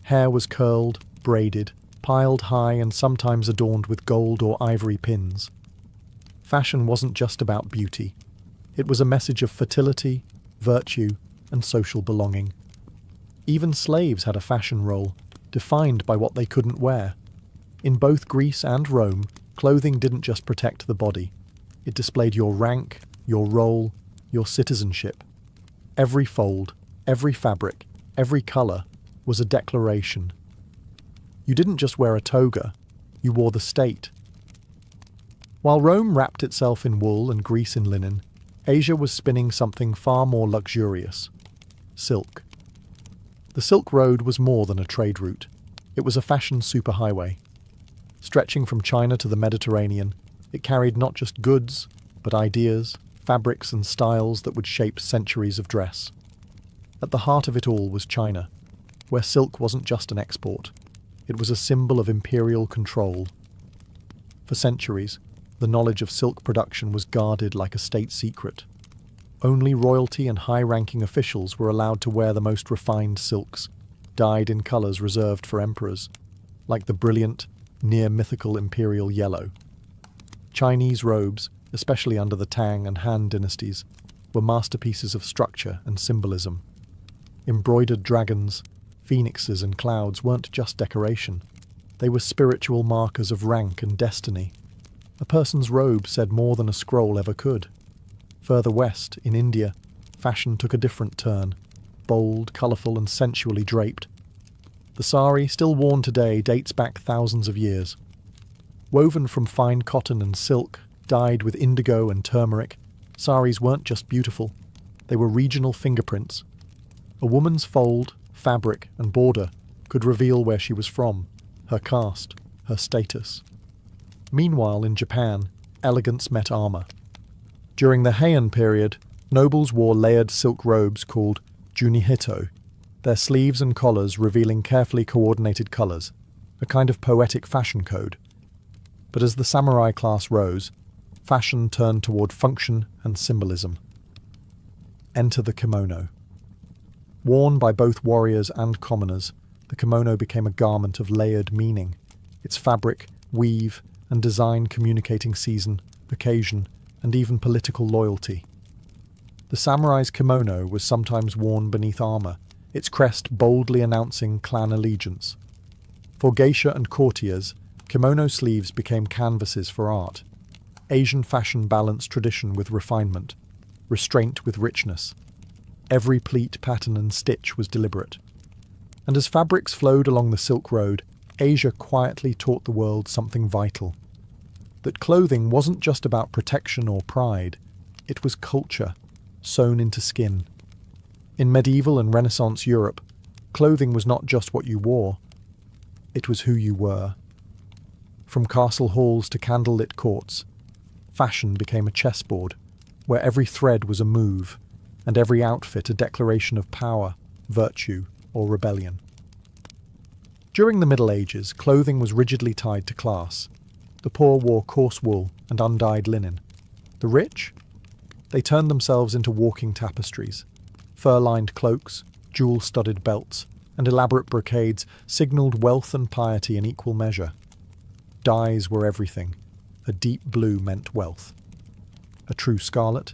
Hair was curled, braided, piled high and sometimes adorned with gold or ivory pins. Fashion wasn't just about beauty. It was a message of fertility, virtue, and social belonging. Even slaves had a fashion role, defined by what they couldn't wear. In both Greece and Rome, clothing didn't just protect the body. It displayed your rank, your role, your citizenship. Every fold, every fabric, every colour was a declaration. You didn't just wear a toga, you wore the state. While Rome wrapped itself in wool and Greece in linen, Asia was spinning something far more luxurious: silk. The Silk Road was more than a trade route. It was a fashion superhighway. Stretching from China to the Mediterranean, it carried not just goods, but ideas, fabrics and styles that would shape centuries of dress. At the heart of it all was China, where silk wasn't just an export. It was a symbol of imperial control. For centuries, the knowledge of silk production was guarded like a state secret. Only royalty and high-ranking officials were allowed to wear the most refined silks, dyed in colours reserved for emperors, like the brilliant, near-mythical imperial yellow. Chinese robes, especially under the Tang and Han dynasties, were masterpieces of structure and symbolism. Embroidered dragons, phoenixes and clouds weren't just decoration. They were spiritual markers of rank and destiny. A person's robe said more than a scroll ever could. Further west, in India, fashion took a different turn, bold, colourful and sensually draped. The sari, still worn today, dates back thousands of years. Woven from fine cotton and silk, dyed with indigo and turmeric, saris weren't just beautiful, they were regional fingerprints. A woman's fold, fabric and border could reveal where she was from, her caste, her status. Meanwhile, in Japan, elegance met armour. During the Heian period, nobles wore layered silk robes called junihito, their sleeves and collars revealing carefully coordinated colours, a kind of poetic fashion code. But as the samurai class rose, fashion turned toward function and symbolism. Enter the kimono. Worn by both warriors and commoners, the kimono became a garment of layered meaning, its fabric, weave, and design communicating season, occasion, and even political loyalty. The samurai's kimono was sometimes worn beneath armour, its crest boldly announcing clan allegiance. For geisha and courtiers, kimono sleeves became canvases for art. Asian fashion balanced tradition with refinement, restraint with richness. Every pleat, pattern and stitch was deliberate. And as fabrics flowed along the Silk Road, Asia quietly taught the world something vital. That clothing wasn't just about protection or pride, it was culture, sewn into skin. In medieval and Renaissance Europe, clothing was not just what you wore, it was who you were. From castle halls to candlelit courts, fashion became a chessboard, where every thread was a move, and every outfit a declaration of power, virtue, or rebellion. During the Middle Ages, clothing was rigidly tied to class. The poor wore coarse wool and undyed linen. The rich? They turned themselves into walking tapestries. Fur-lined cloaks, jewel-studded belts, and elaborate brocades signalled wealth and piety in equal measure. Dyes were everything. A deep blue meant wealth. A true scarlet,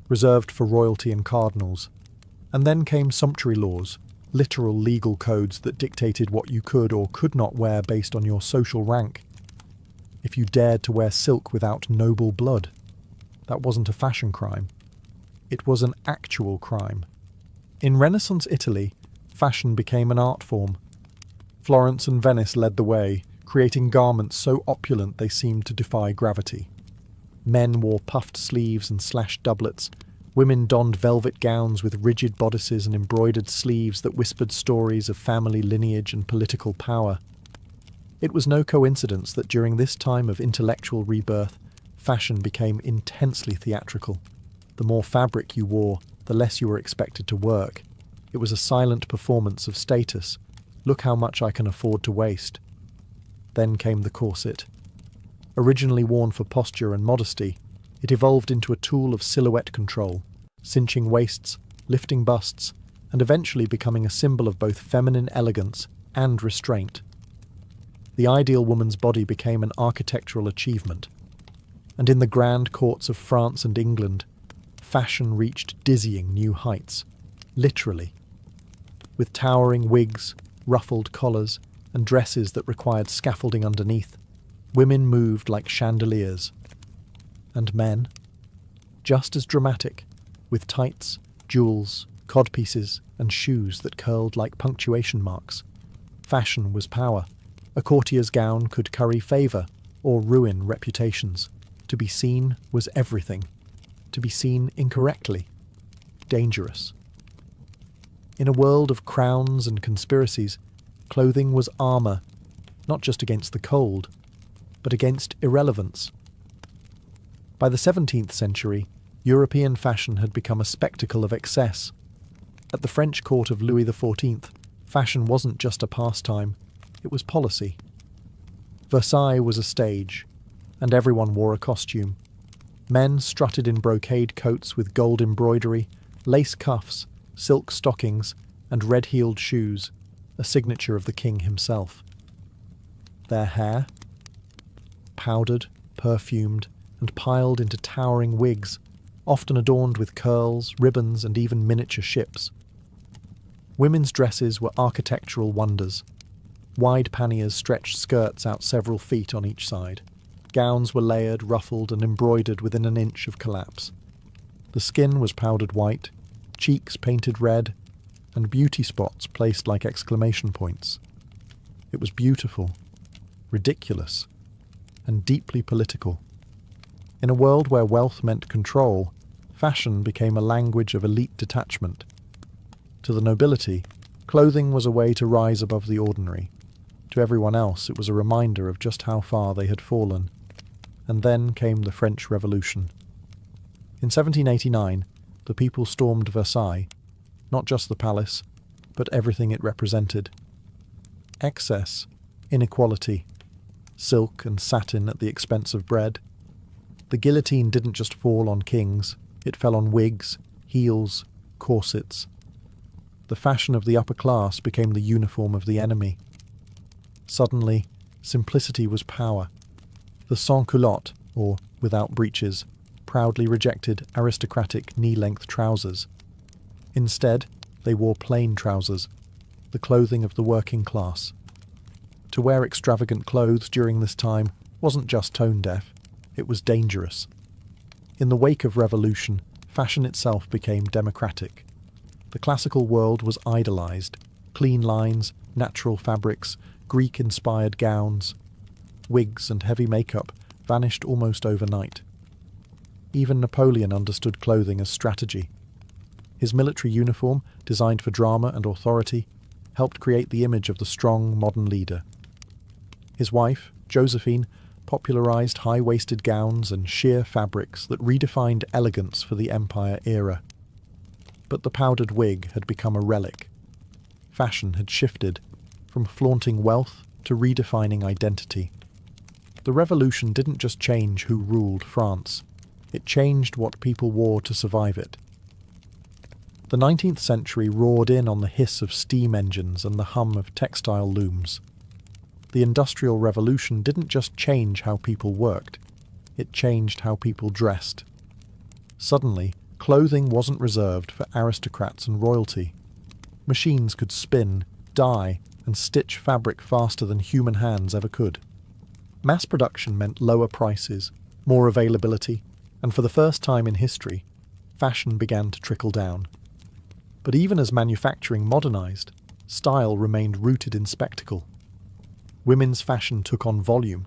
reserved for royalty and cardinals. And then came sumptuary laws, literal legal codes that dictated what you could or could not wear based on your social rank. If you dared to wear silk without noble blood, that wasn't a fashion crime. It was an actual crime. In Renaissance Italy, fashion became an art form. Florence and Venice led the way, creating garments so opulent they seemed to defy gravity. Men wore puffed sleeves and slashed doublets. Women donned velvet gowns with rigid bodices and embroidered sleeves that whispered stories of family lineage and political power. It was no coincidence that during this time of intellectual rebirth, fashion became intensely theatrical. The more fabric you wore, the less you were expected to work. It was a silent performance of status. Look how much I can afford to waste. Then came the corset. Originally worn for posture and modesty, it evolved into a tool of silhouette control, cinching waists, lifting busts, and eventually becoming a symbol of both feminine elegance and restraint. The ideal woman's body became an architectural achievement. And in the grand courts of France and England, fashion reached dizzying new heights, literally. With towering wigs, ruffled collars, and dresses that required scaffolding underneath, women moved like chandeliers. And men? Just as dramatic, with tights, jewels, codpieces, and shoes that curled like punctuation marks. Fashion was power. A courtier's gown could curry favour or ruin reputations. To be seen was everything. To be seen incorrectly, dangerous. In a world of crowns and conspiracies, clothing was armour, not just against the cold, but against irrelevance. By the 17th century, European fashion had become a spectacle of excess. At the French court of Louis XIV, fashion wasn't just a pastime, it was policy. Versailles was a stage, and everyone wore a costume. Men strutted in brocade coats with gold embroidery, lace cuffs, silk stockings, and red-heeled shoes, a signature of the king himself. Their hair? Powdered, perfumed, and piled into towering wigs, often adorned with curls, ribbons, and even miniature ships. Women's dresses were architectural wonders. Wide panniers stretched skirts out several feet on each side. Gowns were layered, ruffled, and embroidered within an inch of collapse. The skin was powdered white, cheeks painted red, and beauty spots placed like exclamation points. It was beautiful, ridiculous, and deeply political. In a world where wealth meant control, fashion became a language of elite detachment. To the nobility, clothing was a way to rise above the ordinary. To everyone else, it was a reminder of just how far they had fallen. And then came the French Revolution. In 1789, the people stormed Versailles, not just the palace, but everything it represented. Excess, inequality, silk and satin at the expense of bread. The guillotine didn't just fall on kings, it fell on wigs, heels, corsets. The fashion of the upper class became the uniform of the enemy. Suddenly, simplicity was power. The sans-culotte, or without breeches, proudly rejected aristocratic knee-length trousers. Instead, they wore plain trousers, the clothing of the working class. To wear extravagant clothes during this time wasn't just tone-deaf, it was dangerous. In the wake of revolution, fashion itself became democratic. The classical world was idolized. Clean lines, natural fabrics, Greek-inspired gowns. Wigs and heavy makeup vanished almost overnight. Even Napoleon understood clothing as strategy. His military uniform, designed for drama and authority, helped create the image of the strong modern leader. His wife, Josephine, popularized high-waisted gowns and sheer fabrics that redefined elegance for the Empire era. But the powdered wig had become a relic. Fashion had shifted from flaunting wealth to redefining identity. The revolution didn't just change who ruled France, it changed what people wore to survive it. The 19th century roared in on the hiss of steam engines and the hum of textile looms. The Industrial Revolution didn't just change how people worked, it changed how people dressed. Suddenly, clothing wasn't reserved for aristocrats and royalty. Machines could spin, dye, and stitch fabric faster than human hands ever could. Mass production meant lower prices, more availability, and for the first time in history, fashion began to trickle down. But even as manufacturing modernized, style remained rooted in spectacle. Women's fashion took on volume,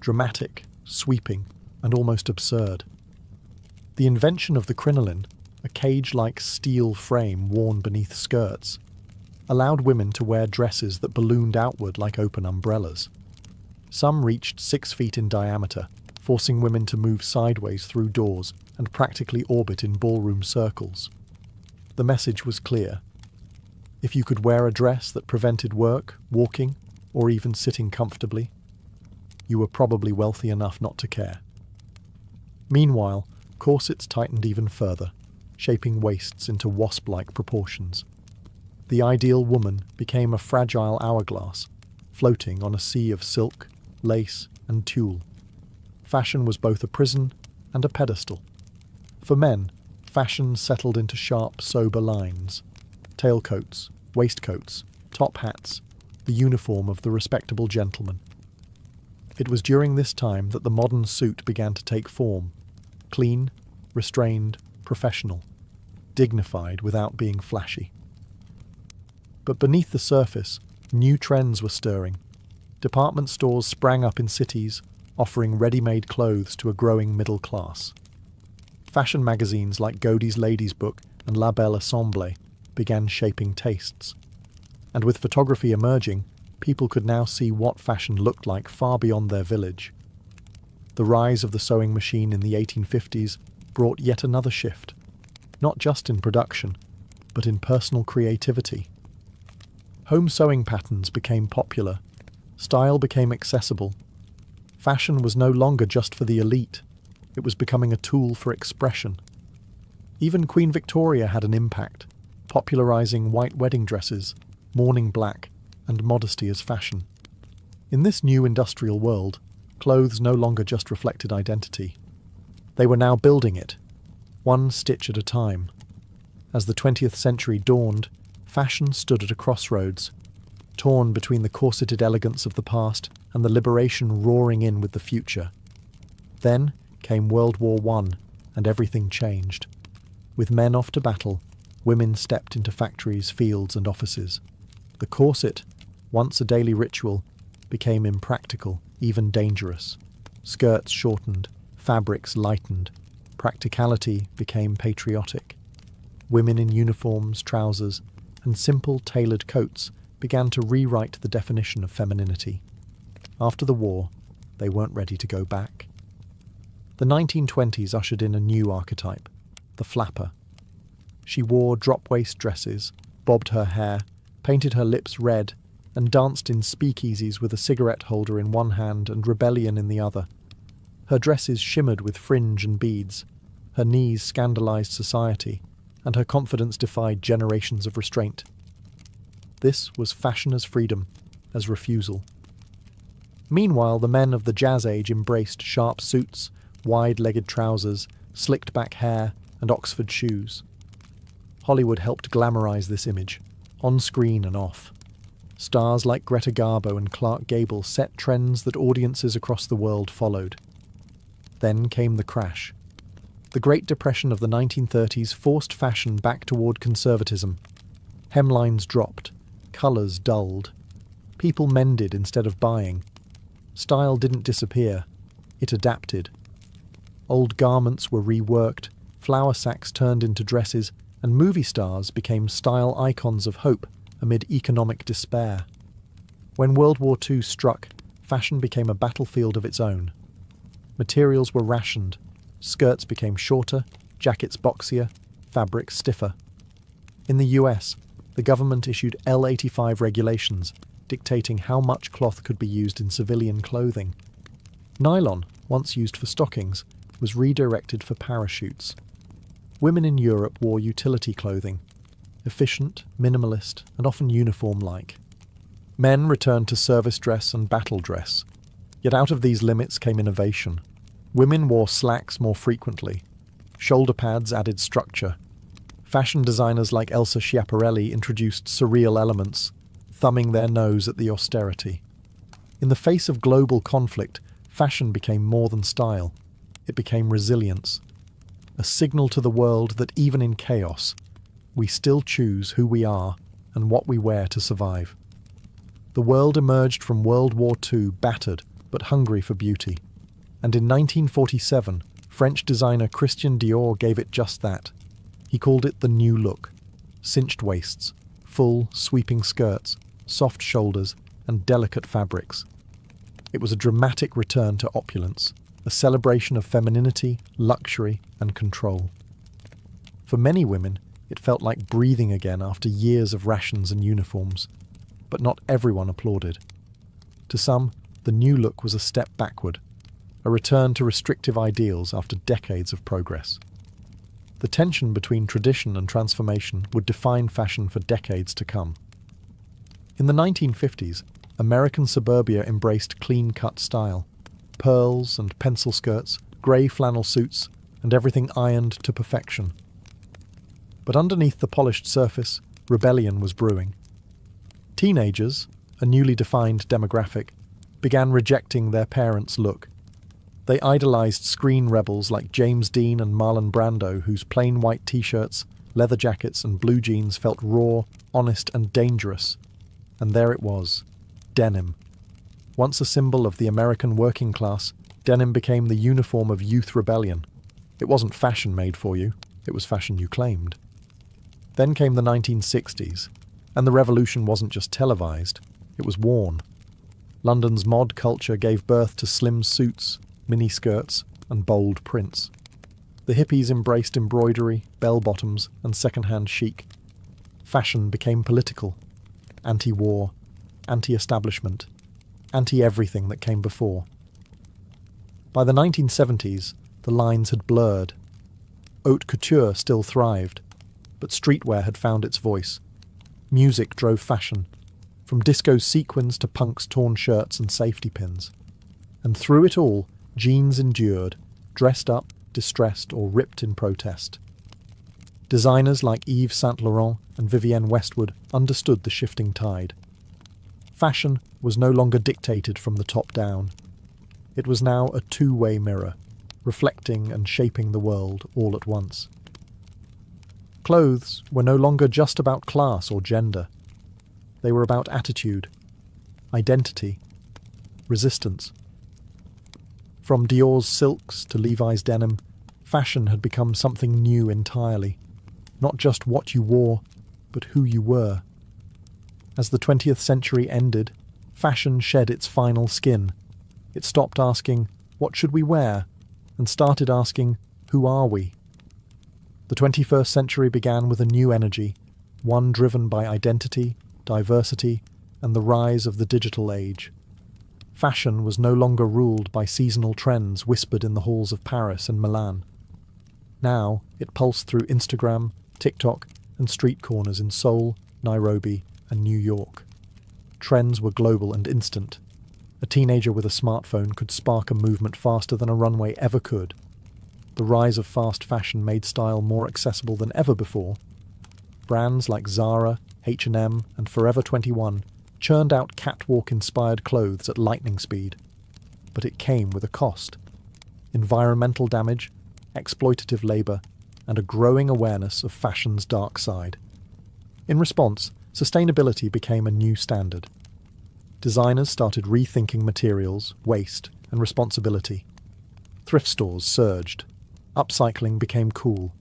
dramatic, sweeping, and almost absurd. The invention of the crinoline, a cage-like steel frame worn beneath skirts, allowed women to wear dresses that ballooned outward like open umbrellas. Some reached 6 feet in diameter, forcing women to move sideways through doors and practically orbit in ballroom circles. The message was clear. If you could wear a dress that prevented work, walking, or even sitting comfortably, you were probably wealthy enough not to care. Meanwhile, corsets tightened even further, shaping waists into wasp-like proportions. The ideal woman became a fragile hourglass, floating on a sea of silk, lace, and tulle. Fashion was both a prison and a pedestal. For men, fashion settled into sharp, sober lines. Tailcoats, waistcoats, top hats, the uniform of the respectable gentleman. It was during this time that the modern suit began to take form. Clean, restrained, professional, dignified without being flashy. But beneath the surface, new trends were stirring. Department stores sprang up in cities, offering ready-made clothes to a growing middle class. Fashion magazines like Godey's Lady's Book and La Belle Assemblée began shaping tastes. And with photography emerging, people could now see what fashion looked like far beyond their village. The rise of the sewing machine in the 1850s brought yet another shift, not just in production, but in personal creativity. Home sewing patterns became popular, style became accessible. Fashion was no longer just for the elite, it was becoming a tool for expression. Even Queen Victoria had an impact, popularising white wedding dresses, mourning black, and modesty as fashion. In this new industrial world, clothes no longer just reflected identity. They were now building it, one stitch at a time. As the 20th century dawned, fashion stood at a crossroads, torn between the corseted elegance of the past and the liberation roaring in with the future. Then came World War I, and everything changed. With men off to battle, women stepped into factories, fields, and offices. The corset, once a daily ritual, became impractical, even dangerous. Skirts shortened, fabrics lightened, practicality became patriotic. Women in uniforms, trousers, and simple tailored coats began to rewrite the definition of femininity. After the war, they weren't ready to go back. The 1920s ushered in a new archetype, the flapper. She wore drop-waist dresses, bobbed her hair, painted her lips red, and danced in speakeasies with a cigarette holder in one hand and rebellion in the other. Her dresses shimmered with fringe and beads, her knees scandalized society, and her confidence defied generations of restraint. This was fashion as freedom, as refusal. Meanwhile, the men of the Jazz Age embraced sharp suits, wide-legged trousers, slicked-back hair, and Oxford shoes. Hollywood helped glamorize this image, on screen and off. Stars like Greta Garbo and Clark Gable set trends that audiences across the world followed. Then came the crash. The Great Depression of the 1930s forced fashion back toward conservatism. Hemlines dropped, colours dulled. People mended instead of buying. Style didn't disappear, it adapted. Old garments were reworked, flour sacks turned into dresses, and movie stars became style icons of hope amid economic despair. When World War II struck, fashion became a battlefield of its own. Materials were rationed, skirts became shorter, jackets boxier, fabrics stiffer. In the US, the government issued L-85 regulations, dictating how much cloth could be used in civilian clothing. Nylon, once used for stockings, was redirected for parachutes. Women in Europe wore utility clothing, efficient, minimalist, and often uniform-like. Men returned to service dress and battle dress. Yet out of these limits came innovation. Women wore slacks more frequently. Shoulder pads added structure. Fashion designers like Elsa Schiaparelli introduced surreal elements, thumbing their nose at the austerity. In the face of global conflict, fashion became more than style. It became resilience. A signal to the world that even in chaos, we still choose who we are and what we wear to survive. The world emerged from World War II battered but hungry for beauty. And in 1947, French designer Christian Dior gave it just that. He called it the new look. Cinched waists, full, sweeping skirts, soft shoulders, and delicate fabrics. It was a dramatic return to opulence, a celebration of femininity, luxury, and control. For many women, it felt like breathing again after years of rations and uniforms. But not everyone applauded. To some, the new look was a step backward, a return to restrictive ideals after decades of progress. The tension between tradition and transformation would define fashion for decades to come. In the 1950s, American suburbia embraced clean-cut style. Pearls and pencil skirts, grey flannel suits, and everything ironed to perfection. But underneath the polished surface, rebellion was brewing. Teenagers, a newly defined demographic, began rejecting their parents' look. They idolized screen rebels like James Dean and Marlon Brando, whose plain white t-shirts, leather jackets and blue jeans felt raw, honest and dangerous. And there it was, denim. Once a symbol of the American working class, denim became the uniform of youth rebellion. It wasn't fashion made for you, it was fashion you claimed. Then came the 1960s, and the revolution wasn't just televised, it was worn. London's mod culture gave birth to slim suits, mini-skirts, and bold prints. The hippies embraced embroidery, bell-bottoms, and second-hand chic. Fashion became political. Anti-war, anti-establishment, anti-everything that came before. By the 1970s, the lines had blurred. Haute couture still thrived, but streetwear had found its voice. Music drove fashion, from disco sequins to punk's torn shirts and safety pins. And through it all, jeans endured, dressed up, distressed, or ripped in protest. Designers like Yves Saint Laurent and Vivienne Westwood understood the shifting tide. Fashion was no longer dictated from the top down. It was now a two-way mirror, reflecting and shaping the world all at once. Clothes were no longer just about class or gender. They were about attitude, identity, resistance. From Dior's silks to Levi's denim, fashion had become something new entirely. Not just what you wore, but who you were. As the 20th century ended, fashion shed its final skin. It stopped asking, what should we wear? And started asking, who are we? The 21st century began with a new energy, one driven by identity, diversity, and the rise of the digital age. Fashion was no longer ruled by seasonal trends whispered in the halls of Paris and Milan. Now it pulsed through Instagram, TikTok, and street corners in Seoul, Nairobi, and New York. Trends were global and instant. A teenager with a smartphone could spark a movement faster than a runway ever could. The rise of fast fashion made style more accessible than ever before. Brands like Zara, H&M, and Forever 21 churned out catwalk-inspired clothes at lightning speed. But it came with a cost. Environmental damage, exploitative labour, and a growing awareness of fashion's dark side. In response, sustainability became a new standard. Designers started rethinking materials, waste, and responsibility. Thrift stores surged. Upcycling became cool.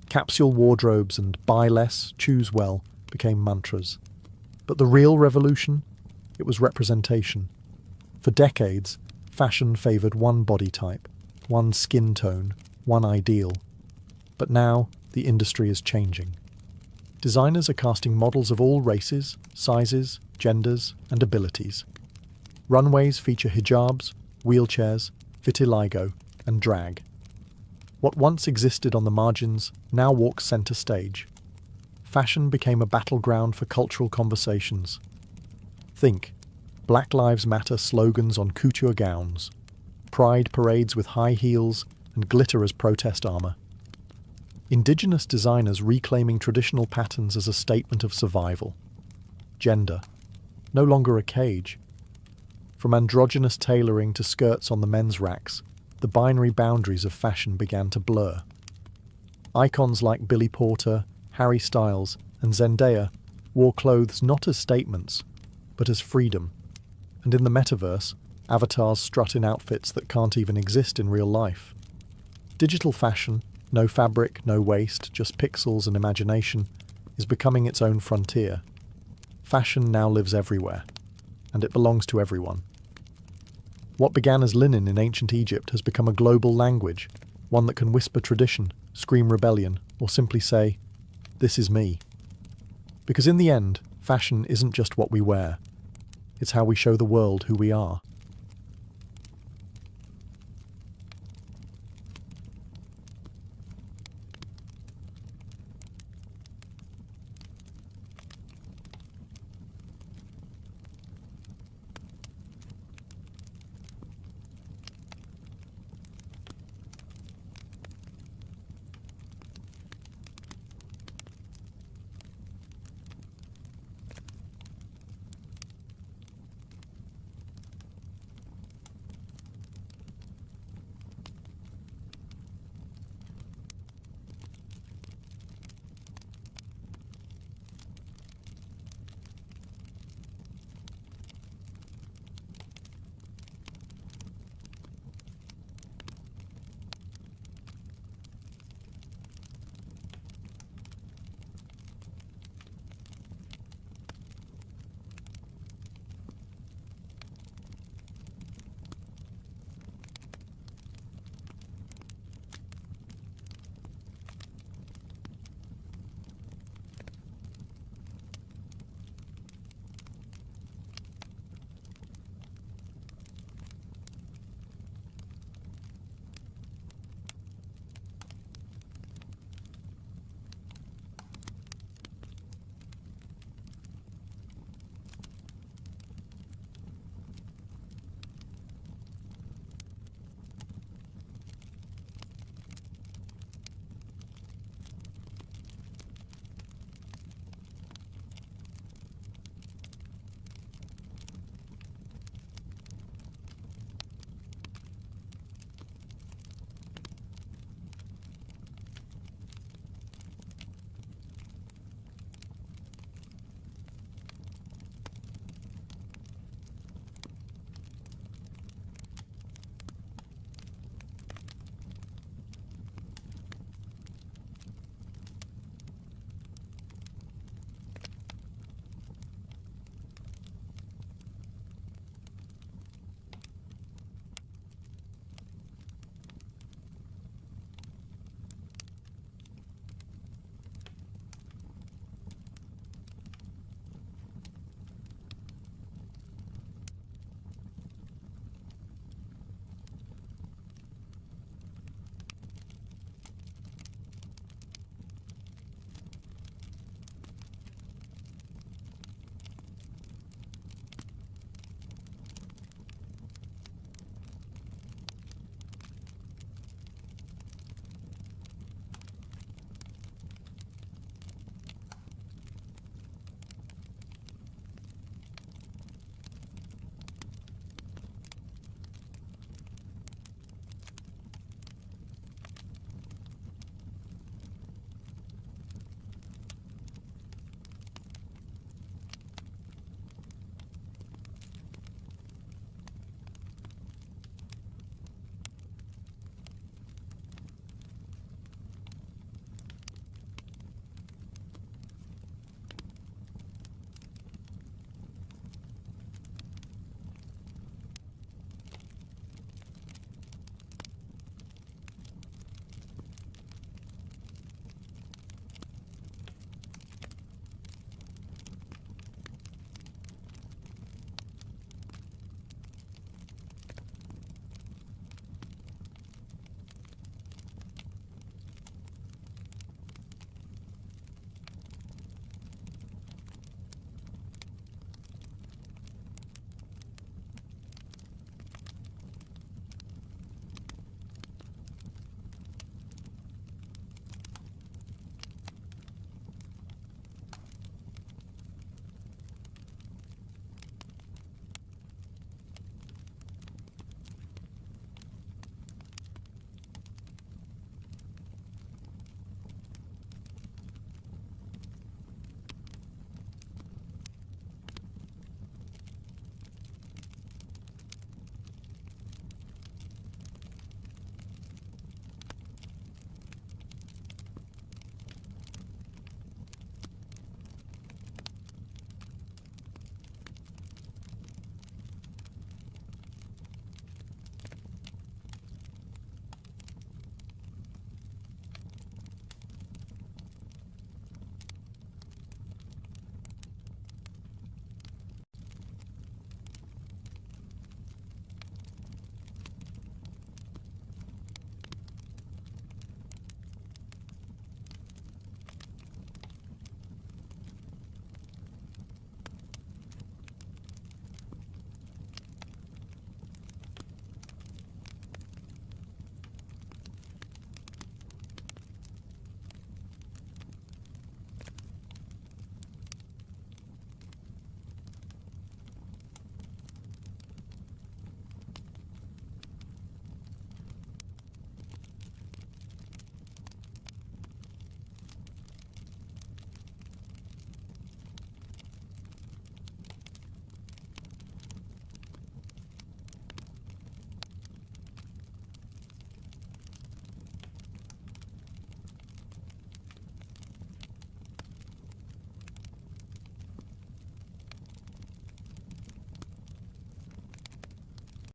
Capsule wardrobes and buy less, choose well became mantras. But the real revolution? It was representation. For decades, fashion favoured one body type, one skin tone, one ideal. But now, the industry is changing. Designers are casting models of all races, sizes, genders, and abilities. Runways feature hijabs, wheelchairs, vitiligo, and drag. What once existed on the margins now walks center stage. Fashion became a battleground for cultural conversations. Think Black Lives Matter slogans on couture gowns, pride parades with high heels and glitter as protest armor. Indigenous designers reclaiming traditional patterns as a statement of survival. Gender, no longer a cage. From androgynous tailoring to skirts on the men's racks, the binary boundaries of fashion began to blur. Icons like Billy Porter, Harry Styles, and Zendaya wore clothes not as statements, but as freedom. And in the metaverse, avatars strut in outfits that can't even exist in real life. Digital fashion, no fabric, no waste, just pixels and imagination, is becoming its own frontier. Fashion now lives everywhere, and it belongs to everyone. What began as linen in ancient Egypt has become a global language, one that can whisper tradition, scream rebellion, or simply say, "This is me." Because in the end, fashion isn't just what we wear. It's how we show the world who we are.